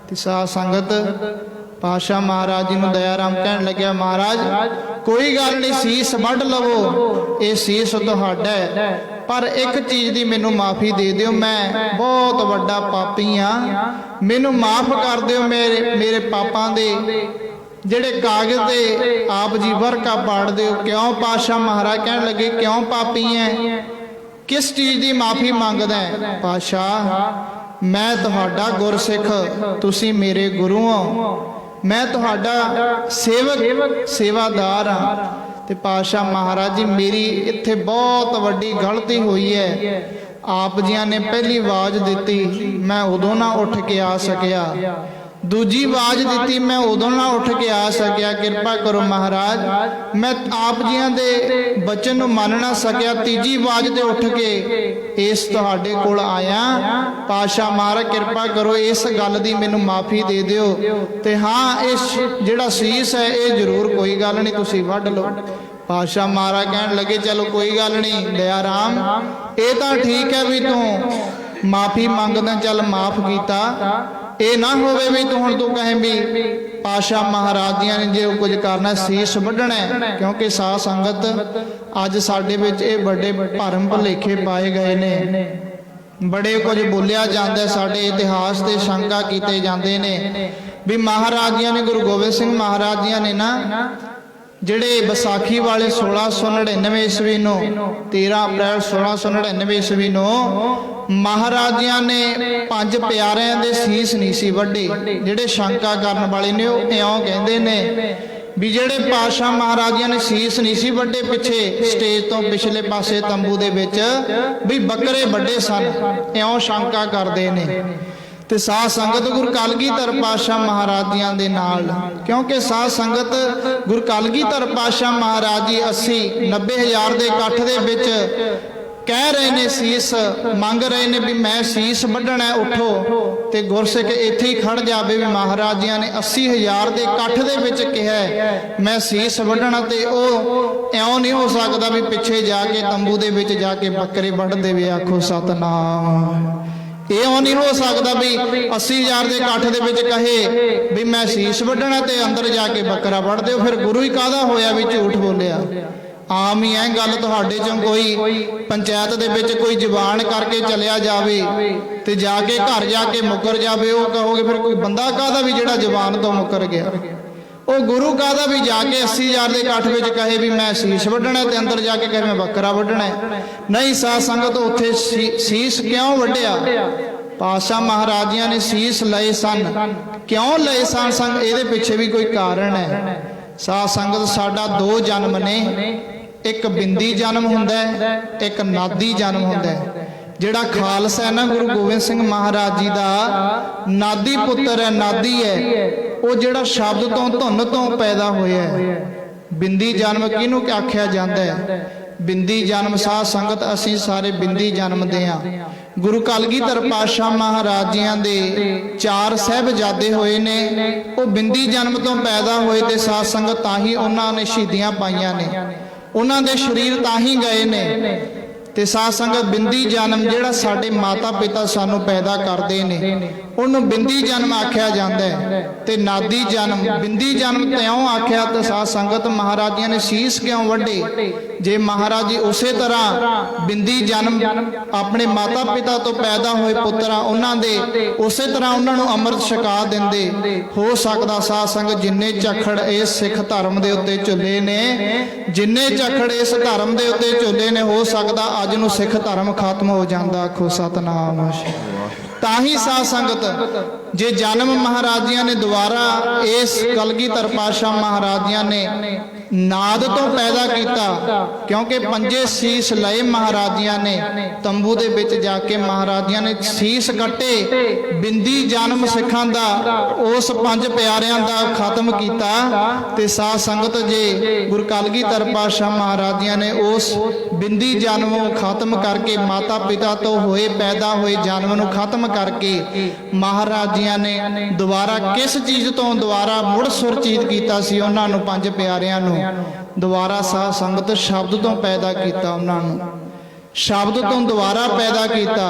ਤੇ ਸਾਧ ਸੰਗਤ ਪਾਤਸ਼ਾਹ ਮਹਾਰਾਜ ਜੀ ਨੂੰ ਦਇਆ ਰਾਮ ਕਹਿਣ ਲੱਗਿਆ ਮਹਾਰਾਜ ਕੋਈ ਗੱਲ ਨਹੀਂ ਸੀਸ ਵੱਢ ਲਵੋ, ਇਹ ਸੀਸ ਤੁਹਾਡਾ ਹੈ, ਪਰ ਇੱਕ ਚੀਜ਼ ਦੀ ਮੈਨੂੰ ਮਾਫੀ ਦੇ ਦਿਓ, ਮੈਂ ਬਹੁਤ ਵੱਡਾ ਪਾਪੀ ਆ, ਮੈਨੂੰ ਮਾਫ ਕਰ ਦਿਓ ਮੇਰੇ ਪਾਪਾਂ ਦੇ ਜਿਹੜੇ ਕਾਗਜ਼ ਤੇ ਆਪ ਜੀ ਵਰਕਾ ਪਾੜ ਦਿਓ। ਕਿਉਂ? ਪਾਤਸ਼ਾਹ ਮਹਾਰਾਜ ਕਹਿਣ ਲੱਗੇ ਕਿਉਂ ਪਾਪੀ ਐ, ਕਿਸ ਚੀਜ਼ ਦੀ ਮਾਫੀ ਮੰਗਦਾ ਹੈ? ਪਾਤਸ਼ਾਹ ਮੈਂ ਤੁਹਾਡਾ ਗੁਰਸਿੱਖ, ਤੁਸੀਂ ਮੇਰੇ ਗੁਰੂ ਹੋ, ਮੈਂ ਤੁਹਾਡਾ ਸੇਵਕ ਸੇਵਾਦਾਰ ਹਾਂ। ਤੇ ਪਾਤਸ਼ਾਹ ਮਹਾਰਾਜ ਜੀ ਮੇਰੀ ਇੱਥੇ ਬਹੁਤ ਵੱਡੀ ਗਲਤੀ ਹੋਈ ਹੈ, ਆਪ ਜੀਆਂ ਨੇ ਪਹਿਲੀ ਆਵਾਜ਼ ਦਿੱਤੀ ਮੈਂ ਉਦੋਂ ਨਾ ਉੱਠ ਕੇ ਆ ਸਕਿਆ, ਦੂਜੀ ਆਵਾਜ਼ ਦਿੱਤੀ ਮੈਂ ਉਦੋਂ ਨਾ ਉੱਠ ਕੇ ਆ ਸਕਿਆ, ਕਿਰਪਾ ਕਰੋ ਮਹਾਰਾਜ ਮੈਂ ਆਪ ਜੀਆਂ ਦੇ ਬਚਨ ਨੂੰ ਮੰਨ ਨਾ ਸਕਿਆ, ਤੀਜੀ ਆਵਾਜ਼ ਤੇ ਉੱਠ ਕੇ ਇਸ ਤੁਹਾਡੇ ਕੋਲ ਆਇਆ। ਪਾਤਸ਼ਾਹ ਮਹਾਰਾਜ ਕਿਰਪਾ ਕਰੋ ਇਸ ਗੱਲ ਦੀ ਮੈਨੂੰ ਮਾਫੀ ਦੇ ਦਿਓ, ਤੇ ਹਾਂ ਇਸ ਜਿਹੜਾ ਸੀਸ ਹੈ ਇਹ ਜ਼ਰੂਰ ਕੋਈ ਗੱਲ ਨਹੀਂ ਤੁਸੀਂ ਵੱਢ ਲਓ। ਪਾਤਸ਼ਾਹ ਮਹਾਰਾਜ ਕਹਿਣ ਲੱਗੇ ਚਲੋ ਕੋਈ ਗੱਲ ਨਹੀਂ ਦਇਆ ਰਾਮ, ਇਹ ਤਾਂ ਠੀਕ ਹੈ ਵੀ ਤੂੰ ਮਾਫੀ ਮੰਗਦਾ, ਚੱਲ ਮਾਫ ਕੀਤਾ, ਇਹ ਨਾ ਹੋਵੇ ਵੀ ਤੂੰ ਕਹੇ ਵੀ ਪਾਤਸ਼ਾਹ ਮਹਾਰਾਜ ਜੀਆਂ ਨੇ ਜੇ ਕੁਝ ਕਰਨਾ ਸੀਸ ਵੱਢਣਾ। ਕਿਉਂਕਿ ਸਾਧ ਸੰਗਤ ਅੱਜ ਸਾਡੇ ਵਿੱਚ ਇਹ ਵੱਡੇ ਭਰਮ ਭੁਲੇਖੇ ਪਾਏ ਗਏ ਨੇ, ਬੜੇ ਕੁਝ ਬੋਲਿਆ ਜਾਂਦਾ, ਸਾਡੇ ਇਤਿਹਾਸ ਤੇ ਸ਼ੰਕਾ ਕੀਤੇ ਜਾਂਦੇ ਨੇ ਵੀ ਮਹਾਰਾਜ ਜੀਆਂ ਨੇ ਗੁਰੂ ਗੋਬਿੰਦ ਸਿੰਘ ਮਹਾਰਾਜ ਜੀਆਂ ਨੇ ਨਾ ਜਿਹੜੇ ਵਿਸਾਖੀ ਵਾਲੇ 1699 ਈਸਵੀ ਨੂੰ 13 ਅਪ੍ਰੈਲ 1699 ਈਸਵੀ ਨੂੰ ਮਹਾਰਾਜਿਆਂ ਨੇ ਪੰਜ ਪਿਆਰਿਆਂ ਦੇ ਸੀਸ ਨਹੀਂ ਸੀ ਵੱਢੇ। ਜਿਹੜੇ ਸ਼ੰਕਾ ਕਰਨ ਵਾਲੇ ਨੇ ਉਹ ਇਉਂ ਕਹਿੰਦੇ ਨੇ ਵੀ ਜਿਹੜੇ ਪਾਤਸ਼ਾਹ ਮਹਾਰਾਜਿਆਂ ਨੇ ਸੀਸ ਨਹੀਂ ਸੀ ਵੱਢੇ, ਪਿੱਛੇ ਸਟੇਜ ਤੋਂ ਪਿਛਲੇ ਪਾਸੇ ਤੰਬੂ ਦੇ ਵਿੱਚ ਵੀ ਬੱਕਰੇ ਵੱਢੇ ਸਨ, ਇਉਂ ਸ਼ੰਕਾ ਕਰਦੇ ਨੇ। ਤੇ ਸਾਧ ਸੰਗਤ ਗੁਰੂ ਕਲਗੀਧਰ ਪਾਤਸ਼ਾਹ ਮਹਾਰਾਜਿਆਂ ਦੇ ਨਾਲ, ਕਿਉਂਕਿ ਸਾਧ ਸੰਗਤ ਗੁਰੂ ਕਲਗੀਧਰ ਪਾਤਸ਼ਾਹ ਮਹਾਰਾਜ ਜੀ 80-90 ਹਜ਼ਾਰ ਦੇ ਇਕੱਠ ਦੇ ਵਿੱਚ ਕਹਿ ਰਹੇ ਨੇ ਸੀਸ ਮੰਗ ਰਹੇ ਨੇ ਵੀ ਮੈਂ ਸੀਸ ਵੱਢਣਾ, ਉੱਠੋ। ਤੇ ਗੁਰਸਿੱਖ ਇੱਥੇ ਹੀ ਖੜ ਜਾਵੇ ਵੀ ਮਹਾਰਾਜ ਜੀਆਂ ਨੇ 80,000 ਦੇ ਇਕੱਠ ਦੇ ਵਿੱਚ ਕਿਹਾ ਮੈਂ ਸੀਸ ਵੱਢਣਾ, ਤੇ ਉਹ ਇਉਂ ਨਹੀਂ ਹੋ ਸਕਦਾ ਵੀ ਪਿੱਛੇ ਜਾ ਕੇ ਤੰਬੂ ਦੇ ਵਿੱਚ ਜਾ ਕੇ ਬੱਕਰੇ ਵੱਢ ਦੇਵੇ। ਆਖੋ ਸਤਨਾਮ। ਇਹ ਨਹੀਂ ਹੋ ਸਕਦਾ ਵੀ 80,000 ਦੇ ਇਕੱਠ ਦੇ ਵਿੱਚ ਕਹੇ ਵੀ ਮੈਂ ਸੀਸ ਵੱਢਣਾ ਤੇ ਅੰਦਰ ਜਾ ਕੇ ਬੱਕਰਾ ਵੱਢ ਦਿਓ, ਫਿਰ ਗੁਰੂ ਹੀ ਕਾਹਦਾ ਹੋਇਆ ਵੀ ਝੂਠ ਬੋਲਿਆ। ਆਮ ਹੀ ਐ ਗੱਲ, ਤੁਹਾਡੇ ਚੋਂ ਕੋਈ ਪੰਚਾਇਤ ਦੇ ਵਿੱਚ ਕੋਈ ਜ਼ਬਾਨ ਕਰਕੇ ਚਲਿਆ ਜਾਵੇ ਤੇ ਜਾ ਕੇ ਘਰ ਜਾ ਕੇ ਮੁੱਕਰ ਜਾਵੇ, ਉਹ ਕਹੋਗੇ ਫਿਰ ਕੋਈ ਬੰਦਾ ਕਾਹਦਾ ਵੀ ਜਿਹੜਾ ਜ਼ਬਾਨ ਤੋਂ ਮੁੱਕਰ ਗਿਆ। ਉਹ ਗੁਰੂ ਕਾਹਦਾ ਵੀ ਜਾ ਕੇ 80,000 ਦੇ ਇਕੱਠ ਵਿੱਚ ਕਹੇ ਵੀ ਮੈਂ ਸੀਸ ਵੱਢਣਾ ਤੇ ਅੰਦਰ ਜਾ ਕੇ ਕਹੇ ਮੈਂ ਬੱਕਰਾ ਵੱਢਣਾ। ਨਹੀਂ ਸਾਧ ਸੰਗਤ ਉੱਥੇ ਸੀਸ ਕਿਉਂ ਵੱਢਿਆ? ਪਾਤਸ਼ਾਹ ਮਹਾਰਾਜਿਆਂ ਨੇ ਸੀਸ ਲਏ ਸਨ, ਕਿਉਂ ਲਏ ਸਨ? ਇਹਦੇ ਪਿੱਛੇ ਵੀ ਕੋਈ ਕਾਰਨ ਹੈ। ਸਾਧ ਸੰਗਤ ਸਾਡਾ ਦੋ ਜਨਮ ਨੇ, ਇੱਕ ਬਿੰਦੀ ਜਨਮ ਹੁੰਦਾ ਹੈ, ਇੱਕ ਨਾਦੀ ਜਨਮ ਹੁੰਦਾ ਹੈ। ਜਿਹੜਾ ਖਾਲਸਾ ਹੈ ਨਾ ਗੁਰੂ ਗੋਬਿੰਦ ਸਿੰਘ ਮਹਾਰਾਜ ਜੀ ਦਾ ਨਾਦੀ ਪੁੱਤਰ ਹੈ, ਨਾਦੀ ਹੈ, ਉਹ ਜਿਹੜਾ ਸ਼ਬਦ ਤੋਂ ਧੁਨ ਤੋਂ ਪੈਦਾ ਹੋਇਆ ਹੈ। ਬਿੰਦੀ ਜਨਮ ਕਿਹਨੂੰ ਆਖਿਆ ਜਾਂਦਾ ਹੈ? ਬਿੰਦੀ ਜਨਮ ਸਾਧ ਸੰਗਤ ਅਸੀਂ ਸਾਰੇ ਬਿੰਦੀ ਜਨਮ ਦੇ ਆ। ਗੁਰੂ ਕਲਗੀਧਰ ਪਾਤਸ਼ਾਹ ਮਹਾਰਾਜ ਜੀਆਂ ਦੇ 4 ਸਾਹਿਬਜ਼ਾਦੇ ਹੋਏ ਨੇ, ਉਹ ਬਿੰਦੀ ਜਨਮ ਤੋਂ ਪੈਦਾ ਹੋਏ, ਤੇ ਸਾਧ ਸੰਗਤ ਤਾਂ ਹੀ ਉਹਨਾਂ ਨੇ ਸ਼ਹੀਦੀਆਂ ਪਾਈਆਂ ਨੇ, ਉਹਨਾਂ ਦੇ ਸਰੀਰ ਤਾਂ ਹੀ ਗਏ ਨੇ। ਤੇ ਸਾਧ ਸੰਗਤ ਬਿੰਦੀ ਜਨਮ ਜਿਹੜਾ ਸਾਡੇ ਮਾਤਾ ਪਿਤਾ ਸਾਨੂੰ ਪੈਦਾ ਕਰਦੇ ਨੇ ਉਹਨੂੰ ਬਿੰਦੀ ਜਨਮ ਆਖਿਆ ਜਾਂਦਾ ਹੈ। ਤੇ ਨਾਦੀ ਜਨਮ ਬਿੰਦੀ ਜਨਮ ਤਿਉਂ ਆਖਿਆ ਤੇ ਸਾਧ ਸੰਗਤ ਮਹਾਰਾਜਿਆਂ ਨੇ ਸੀਸ ਕਿਉਂ ਵੱਢੇ? ਜੇ ਮਹਾਰਾਜ ਜੀ ਉਸੇ ਤਰ੍ਹਾਂ ਬਿੰਦੀ ਜਨਮ ਆਪਣੇ ਮਾਤਾ ਪਿਤਾ ਤੋਂ ਪੈਦਾ ਹੋਏ ਪੁੱਤਰਾਂ ਉਹਨਾਂ ਦੇ ਉਸੇ ਤਰ੍ਹਾਂ ਉਹਨਾਂ ਨੂੰ ਅੰਮ੍ਰਿਤ ਛਕਾ ਦਿੰਦੇ, ਹੋ ਸਕਦਾ ਸਾਧ ਸੰਗਤ ਜਿੰਨੇ ਝੱਖੜ ਇਸ ਸਿੱਖ ਧਰਮ ਦੇ ਉੱਤੇ ਝੁੱਲੇ ਨੇ, ਜਿੰਨੇ ਝੱਖੜ ਇਸ ਧਰਮ ਦੇ ਉੱਤੇ ਝੁੱਲੇ ਨੇ, ਹੋ ਸਕਦਾ ਅੱਜ ਨੂੰ ਸਿੱਖ ਧਰਮ ਖਤਮ ਹੋ ਜਾਂਦਾ। ਆਖੋ ਸਤਨਾਮ। ताही साध संगत जे जन्म महाराजियां ने द्वारा इस कलगीधर पातशाह महाराजियां ने नाद तो पैदा किया, क्योंकि पंजे शीश लए महाराजियां ने तंबू दे विच जाके महाराजियां ने शीश कट्टे, बिंदी जन्म सिखां दा उस पंज प्यारियां दा खत्म किया। ते साध संगत जे गुरु कलगीधर पातशाह महाराजियां ने उस बिंदी जन्म खत्म करके माता पिता तो होए पैदा होए जन्म नूं खत्म करके महाराजियां ने दोबारा किस चीज़ तो दोबारा मुड़ सुरजीत किया सी उन्हां नूं पंज प्यारियां नूं दोबारा साध संगत शब्द तो पैदा किया, उन्होंने शब्द तो दोबारा पैदा किया।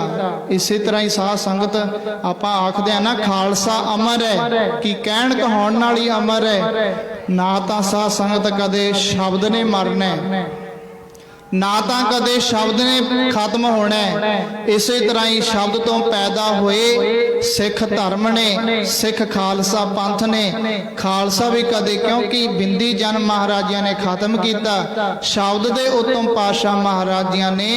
इसी तरह ही साध संगत आप आखते हैं ना खालसा अमर है कि कहण कहाउण नाल ही अमर है। ना तो साध संगत कदे शब्द ने मरना है, ना तो कदे शब्द ने खत्म होना है। इसी तरह ही शब्द तो पैदा हुए सिख धर्म ने, सिख खालसा पंथ ने, खालसा भी कदे क्योंकि बिंदी जन्म महाराजियां ने खत्म किया, शब्द दे उत्तम पातशाह महाराजियां ने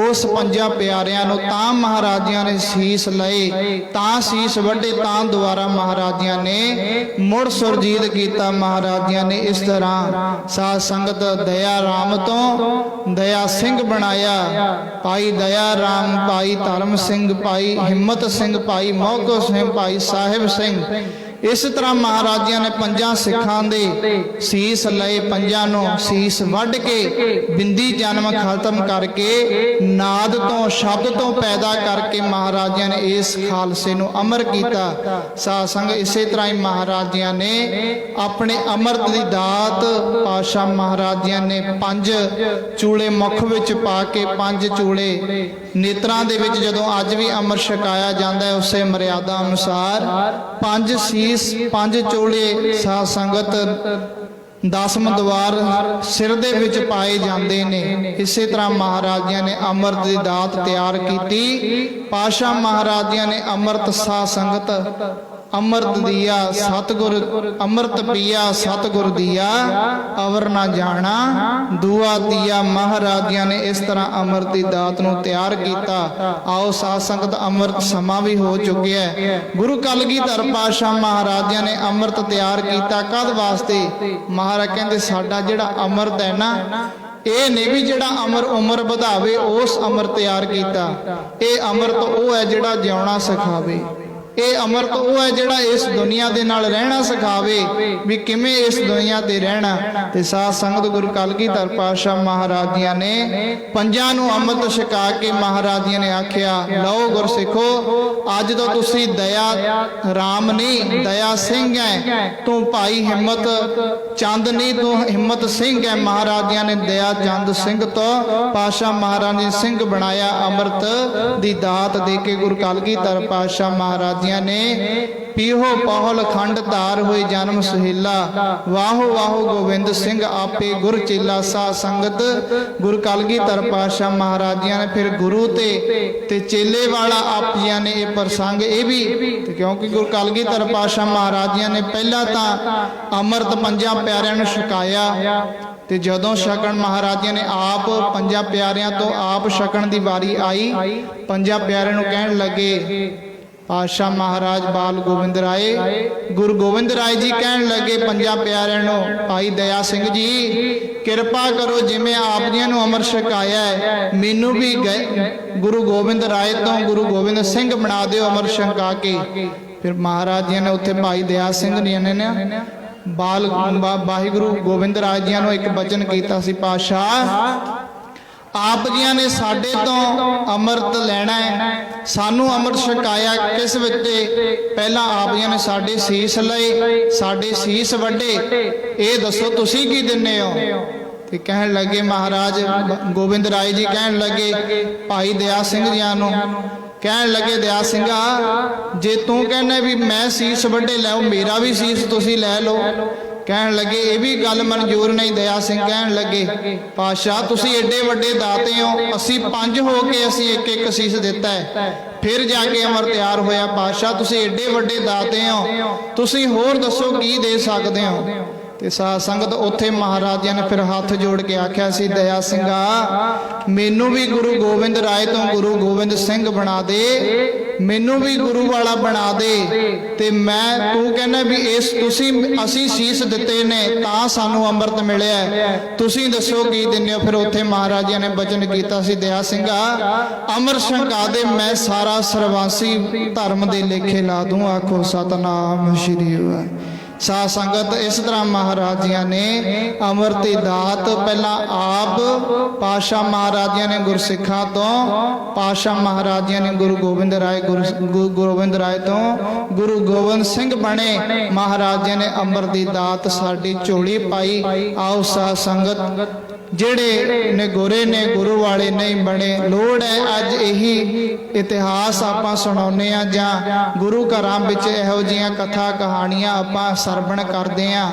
उस पंजा प्यारियां नूं तां महाराजियां ने शीस लए, तां शीस वड्डे, तां दोबारा महाराजियां ने मुड़ सुरजीत किया। महाराजियां ने इस तरह साध संगत दया राम तो दया सिंह बनाया। भाई दया राम, भाई धर्म सिंह, भाई हिम्मत सिंह, भाई मोहको सिंह, भाई साहिब सिंह। इस तरह महाराजियां ने पंजा सिखां दे शीस लए, पंजा नूं शीस वढ़ के बिंदी जन्म खत्म करके नाद तो शब्द तो पैदा करके महाराजियां ने इस खालसे नूं अमर किया। साध संग इसे तरह ही महाराजियां ने अपने अमृत की दात पातशाह महाराजियां ने पंज चूले मुख विच पा के, पंज चूले नेत्रां दे विच जदों अज भी अमर छकाया जाता है उसे मर्यादा अनुसार पंज शीस पंज चोले साध संगत दसम द्वार सिर दे विच पाए जाते ने। इसी तरह महाराजियां ने अमृत की दात तैयार की। पातशाह महाराजियां ने अमृत साध संगत अमृत दिया सतगुर, अमृत पिया सतगुर दिया, अवर ना जाना दुआ दिया। महाराजियां ने इस तरह अमृत की दात नूं तैयार किया। आओ साध संगत अमृत समा भी हो चुकिया है। गुरु कलगीधर पातशाह महाराजियां ने अमृत तैयार किया कद वास्ते? महाराज कहते साडा जिहड़ा अमृत है ना, ये नहीं भी जिहड़ा अमर उम्र वधावे उस अमृत तैयार किया। ये अमृत वो है जिहड़ा जिउणा सिखावे। ये अमृत वो है जिहड़ा इस दुनिया दे नाल रहना सिखावे भी किवें इस दुनिया ते रहना। ते साध संगत गुरु कलगीधर पातशाह महाराजियां ने पंजां नूं अमृत छका के महाराजियां ने आख्या, लो गुरसिखो अज तो तुसी दया राम नहीं दया सिंह है, तू भाई हिम्मत चंद नहीं तू हिम्मत सिंह है। महाराजियां ने दया चंद सिंह तो पातशाह महाराज ने सिंह बनाया। अमृत दी दात दे के गुरु कलगीधर पातशाह महाराजियां ने पीहो पहल खंड धार हुए जन्म सुहेला, वाहो वाहो गोविंद सिंह आपे गुर चेला। साध संगत गुरु कलगीधर पातशाह महाराजियां ने फिर गुरु ते चेले वाला आप जियां ने यह प्रसंग ये भी, क्योंकि गुरु कलगीधर पातशाह महाराजियां ने पहला तो अमृत पंजा प्यारियां नूं छकाया ते जदों छकण महाराजियां ने आप पंजा प्यारियां तो आप छकण दी वारी आई, पंजा प्यारियां नूं कहण लगे पातशाह महाराज बाल गोविंद राय गुरु गोविंद राय जी कहन लगे पंजा प्यारियां नूं, भाई दया सिंह जी किरपा करो जिमें आप जी नूं अमर छकाया है मैनू भी गुरु गोविंद राय तो गुरु गोविंद सिंह बना दिओ अमर छका के। फिर महाराज जी ने उत्थे भाई दया सिंह जी ने ना बाल वाहिगुरु गोविंद राय जी नूं एक बचन कीता सी, पातशाह आप जियां ने साडे तो अमृत लैना है, सानू अमृत छकाया किस विचे? पहला आप जियां ने साडे सीस लए, साडे सीस वड्डे, ये दसो तुसी की दिन्ने हो? ते कहन लगे महाराज गोविंद राय जी कहन लगे भाई दया सिंह जियां नूं, कहन लगे दया सिंघा जे तू कहना भी मैं सीस वड्डे लो मेरा भी सीस तुसी लै लो। कहन लगे ये भी गल मंजूर नहीं। दया सिंह कहन लगे पातशाह तुसी एडे वड्डे दाते हो, असी पंज हो के असी एक एक सीस दिता है, फिर जाके अमर तैयार होया। पातशाह तुसी एडे वड्डे दाते हो, तुसी होर दसो की दे सकदे हो? ते साध संगत उत्थे महाराजा ने फिर हाथ जोड़ के आख्या सी दया सिंघा मैनू भी गुरु गोविंद राय तो गुरु गोविंद सिंह बना दे, ਮੈਨੂੰ ਵੀ ਗੁਰੂ ਵਾਲਾ ਬਣਾ ਦੇ। ਤੇ ਮੈਂ ਤੂੰ ਕਹਿੰਦਾ ਵੀ ਅਸੀਂ ਸੀਸ ਦਿੱਤੇ ਨੇ ਤਾਂ ਸਾਨੂੰ ਅੰਮ੍ਰਿਤ ਮਿਲਿਆ, ਤੁਸੀਂ ਦੱਸੋ ਕੀ ਦਿੰਦੇ ਹੋ। ਫਿਰ ਉੱਥੇ ਮਹਾਰਾਜਿਆਂ ਨੇ ਬਚਨ ਕੀਤਾ ਸੀ, ਦਇਆ ਸਿੰਘਾ ਅੰਮ੍ਰਿਤ ਛਕਾ ਦੇ, ਮੈਂ ਸਾਰਾ ਸਰਵਾਸੀ ਧਰਮ ਦੇ ਲੇਖੇ ਲਾ ਦੂੰ। ਆਖੋ ਸਤਨਾਮ ਸ਼੍ਰੀ ਵਾਹਿਗੁਰੂ। ਸਾਧ ਸੰਗਤ ਇਸ ਤਰ੍ਹਾਂ ਮਹਾਰਾਜਿਆਂ ਨੇ ਅੰਮ੍ਰਿਤ ਦੀ ਦਾਤ ਪਹਿਲਾਂ ਆਪ ਪਾਤਸ਼ਾਹ ਮਹਾਰਾਜਿਆਂ ਨੇ ਗੁਰਸਿੱਖਾਂ ਤੋਂ, ਪਾਤਸ਼ਾਹ ਮਹਾਰਾਜਿਆਂ ਨੇ ਗੁਰੂ ਗੋਬਿੰਦ ਰਾਏ ਤੋਂ ਗੁਰੂ ਗੋਬਿੰਦ ਸਿੰਘ ਬਣੇ। ਮਹਾਰਾਜਿਆਂ ਨੇ ਅੰਮ੍ਰਿਤ ਦੀ ਦਾਤ ਸਾਡੀ ਝੋਲੀ ਪਾਈ। ਆਓ ਸਾਧ ਸੰਗਤ ਜਿਹੜੇ ਨਿਗੋਰੇ ਨੇ ਗੁਰੂ ਵਾਲੇ ਨਹੀਂ ਬਣੇ, ਲੋੜ ਹੈ ਅੱਜ ਇਹੀ ਇਤਿਹਾਸ ਆਪਾਂ ਸੁਣਾਉਂਦੇ ਆ ਜਾਂ ਗੁਰੂ ਘਰਾਂ ਵਿੱਚ ਇਹੋ ਜਿਹੀਆਂ ਕਥਾ ਕਹਾਣੀਆਂ ਆਪਾਂ ਸਰਵਣ ਕਰਦੇ ਆ,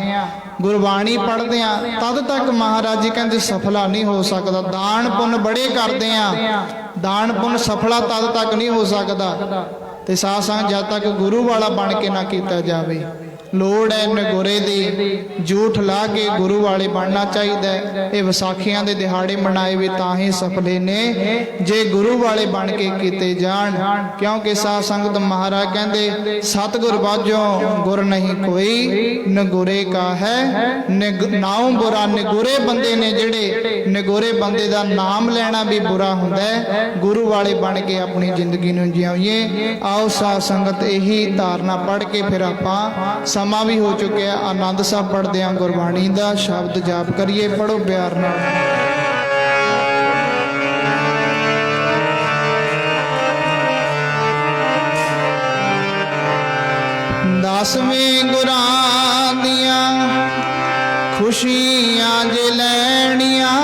ਗੁਰਬਾਣੀ ਪੜ੍ਹਦੇ ਆ, ਤਦ ਤੱਕ ਮਹਾਰਾਜ ਜੀ ਕਹਿੰਦੇ ਸਫਲਾ ਨਹੀਂ ਹੋ ਸਕਦਾ। ਦਾਨ ਪੁੰਨ ਬੜੇ ਕਰਦੇ ਆ, ਦਾਨ ਪੁੰਨ ਸਫਲਾ ਤਦ ਤੱਕ ਨਹੀਂ ਹੋ ਸਕਦਾ। ਤੇ ਸਾਧ ਸੰਗਤ ਜਦ ਤੱਕ ਗੁਰੂ ਵਾਲਾ ਬਣ ਕੇ ਨਾ ਕੀਤਾ ਜਾਵੇ, ਲੋੜ ਹੈ ਨਿਗੋਰੇ ਦੀ ਝੂਠ ਲਾ ਕੇ ਗੁਰੂ ਵਾਲੇ ਬਣਨਾ ਚਾਹੀਦਾ ਹੈ। ਇਹ ਵਿਸਾਖੀਆਂ ਦੇ ਦਿਹਾੜੇ ਮਨਾਏ ਵੀ ਤਾਂ ਹੀ ਸਫਲੇ ਨੇ ਜੇ ਗੁਰੂ ਵਾਲੇ ਬਣ ਕੇ ਕੀਤੇ ਜਾਣ। ਕਿਉਂਕਿ ਸਾਧ ਸੰਗਤ ਮਹਾਰਾਜ ਕਹਿੰਦੇ ਸਤਿਗੁਰ ਬਾਝੋਂ ਗੁਰ ਨਹੀਂ ਕੋਈ, ਨਿਗੋਰੇ ਕਾ ਹੈ ਨਾਉ ਬੁਰਾ। ਨਿਗੋਰੇ ਬੰਦੇ ਨੇ ਜਿਹੜੇ, ਨਿਗੋਰੇ ਬੰਦੇ ਦਾ ਨਾਮ ਲੈਣਾ ਵੀ ਬੁਰਾ ਹੁੰਦਾ ਹੈ। ਗੁਰੂ ਵਾਲੇ ਬਣ ਕੇ ਆਪਣੀ ਜ਼ਿੰਦਗੀ ਨੂੰ ਜਿਉਈਏ। ਆਓ ਸਾਧ ਸੰਗਤ ਇਹੀ ਧਾਰਨਾ ਪੜ੍ਹ ਕੇ ਫਿਰ ਆਪਾਂ, ਸਮਾਂ ਵੀ ਹੋ ਚੁੱਕਿਆ, ਆਨੰਦ ਸਾਹਿਬ ਪੜ੍ਹਦੇ ਆਂ ਗੁਰਬਾਣੀ ਦਾ, ਸ਼ਬਦ ਜਾਪ ਕਰੀਏ। ਪੜੋ ਪਿਆਰ ਨਾਲ। ਦਸਵੇਂ ਗੁਰਾਂ ਦੀਆਂ ਖੁਸ਼ੀਆਂ ਜੇ ਲੈਣੀਆਂ,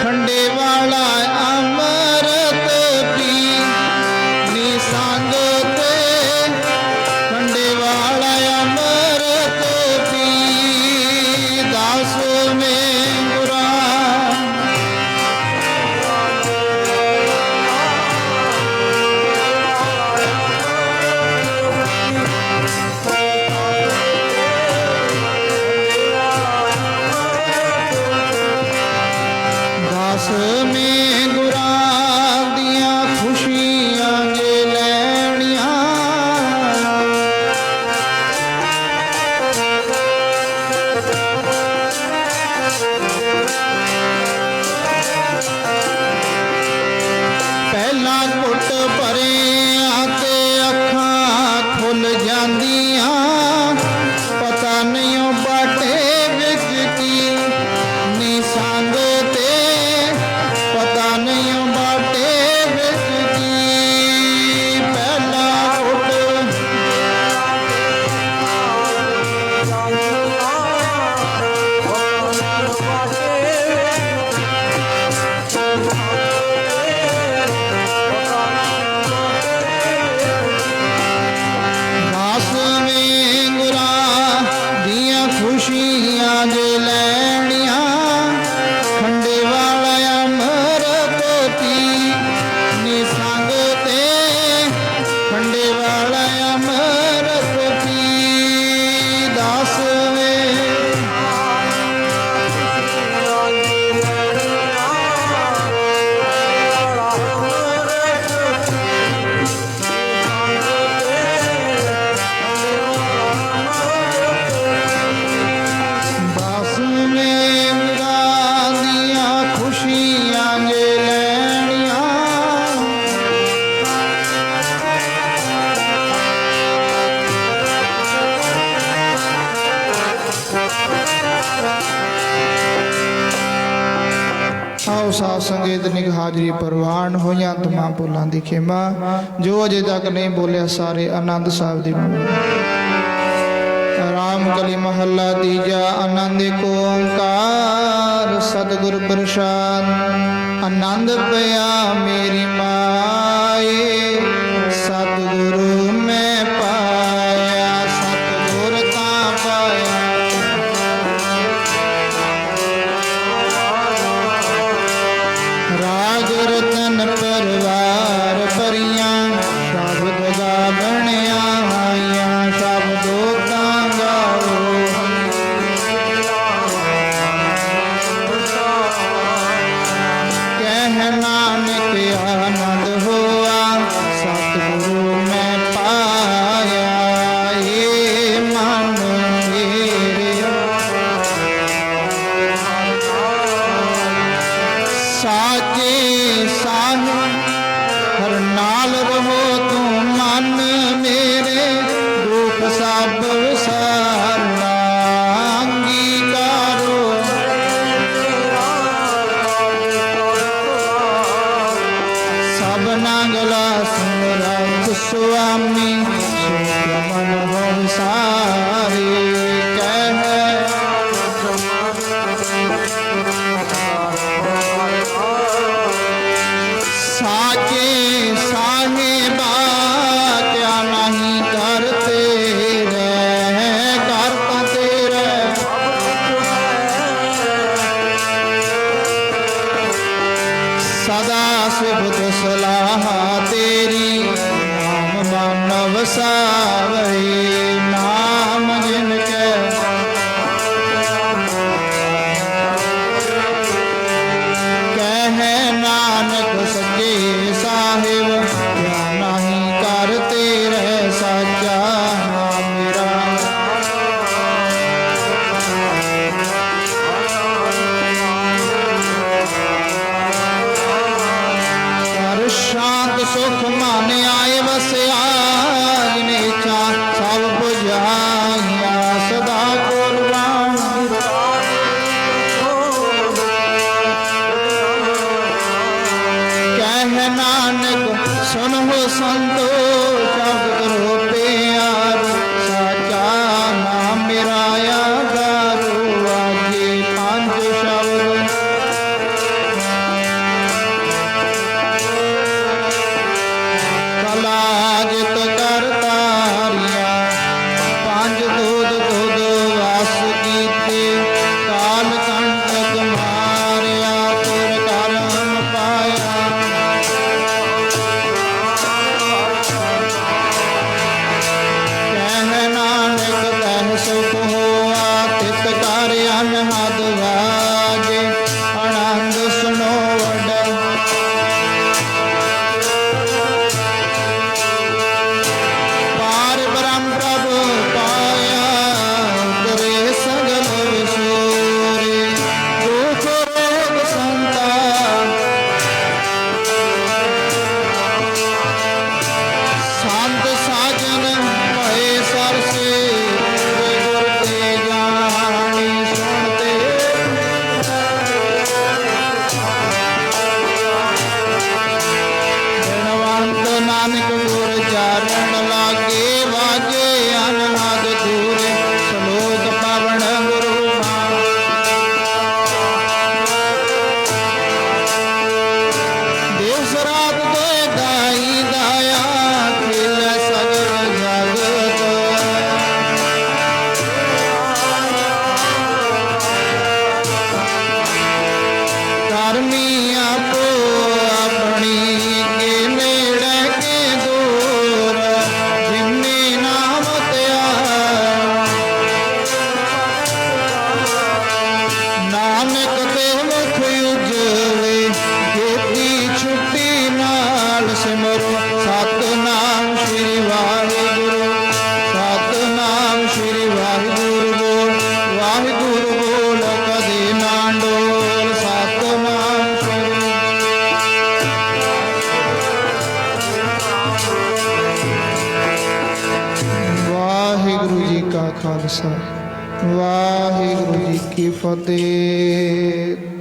ਖੰਡੇ ਵਾਲਾ ਅੰਮ੍ਰਿਤ ਪੀ ਨੀ ਸੰਗ ਤੇ, ਖੰਡੇ ਵਾਲਾ ਅੰਮ੍ਰਿਤ ਪੀ। ਦਸਵੇਂ ਗੁਰਾਂ ਦਸਵੇਂ ਗੁਰਾਂ ਦੀਆਂ ਖੁਸ਼ੀਆਂ ਜੇ ਲੈਣੀਆਂ, ਪਹਿਲਾਂ ਘੁੱਟ ਭਰਿਆ ਤੇ ਅੱਖਾਂ ਖੁੱਲ ਜਾਂਦੀਆਂ, ਪਤਾ ਨਹੀਂ ਉਹ ਬਾਟੇ ਵਿੱਚ ਕੀ ਨੀ ਸੰਗ ਤੇ, ਪਤਾ ਨਹੀਂ ਉਹ ਬਾਟੇ ਵਿੱਚ ਕੀ। ਪਹਿਲਾਂ ਘੁੱਟ ਦਸਵੇਂ ਗੁਰਾਂ ਦੀਆਂ ਖੁਸ਼ੀਆਂ ਜੇ ਲੈਣੀਆਂ, ਖੰਡੇ ਵਾਲਾ ਅੰਮ੍ਰਿਤ ਪੀ ਨੀ ਸੰਗ ਤੇ, ਖੰਡੇ ਵਾਲਾ ਅੰਮ੍ਰਿਤ ਪੀ। ਦਸਵੇਂ ਦਸਵੇਂ ਗੁਰਾਂ ਦੀਆਂ ਖੁਸ਼ੀਆਂ ਜੇ ਲੈਣੀਆਂ, ਆਓ ਸਾਧ ਸੰਗਤ ਨਿਕ ਹਾਜ਼ਰੀ ਪ੍ਰਵਾਨ ਹੋਈਆਂ ਤਮਾਮ ਭੁੱਲਾਂ ਦੀ ਖਿਮਾ। ਜੋ ਅਜੇ ਤੱਕ ਨਹੀਂ ਬੋਲਿਆ ਸਾਰੇ ਆਨੰਦ ਸਾਹਿਬ ਦੀ ਰਾਮ ਕਲੀ ਮਹੱਲਾ ਤੀਜਾ। ਆਨੰਦ ਏਕ ਓੰਕਾਰ ਸਤਿਗੁਰ ਪ੍ਰਸਾਦ। ਆਨੰਦ ਪਿਆ ਮੇਰੀ ਮਾਏ, ਸਤਿਗੁਰੂ ਮੈਂ ਪਾਇਆ, ਸਤਿਗੁਰ ਤਾਂ ਪਾਇਆ। ਰਾਗ ਰਤਨ ਪਰਵਾਰ ਭਰੀਆਂ, ਸ਼ਬਦ ਗਾਵਣਿਆ ਆਈਆਂ, ਸ਼ਬਦੋ ਤਾਂ ਗਾਓ। ਕਹਿ ਨਾਨਕ ਆਨੰਦ ਹੋਆ, ਸਤਿਗੁਰ ਬਨਾ ਗਲਾ ਸਮਰੱਥ ਸੁਆਮੀ ਸੁਖ ਮਨ ਹੋਵ ਸਾਰੇ ਕਹਿ साचे साहिबा क्या नहीं करते रह करते रह सदा सिबत सलाह तेरी नाम मानव सावई नाम जिनके नानक सच्चे साहिब क्या नहीं करते रह साचा नाम मेरा कर शांत सुख मान आए वसया जिने इच्छा सब बुझाइया सदा कुर्बान नानक सुन हो संतो शब्द करो प्यार साचा नाम मेरा यादारो आगे पांच शब्द कला जित कर तारिया पांच दूध दूध वास कीते काल कंटक मारिया तुर करम पाया सुख होआ तित कर अनहद वाजे आनंद सुनो वड पार ब्रह्म प्रभु पाया करे सगल विसोरे दुख रोग संताप संत साजन भय सर से नानक गुर चारण लागे वाजे अनहद दूर श्लोक पवन गुरु दिवस रात दे दाई दाया खिल सगल जगत कर्मी आपो अपनी के नेड़े के दूर जिन्ने नाम नानक ते मुख उजले खेती छुट्टी नाल सिमरो सतनाम श्री वाहिगुरु सतनाम श्री वाहिगुरु बोल वाहिगुरु बोल कदे ना डोल सतनाम श्री वाहिगुरु जी का खालसा वाहिगुरु जी की फतेह।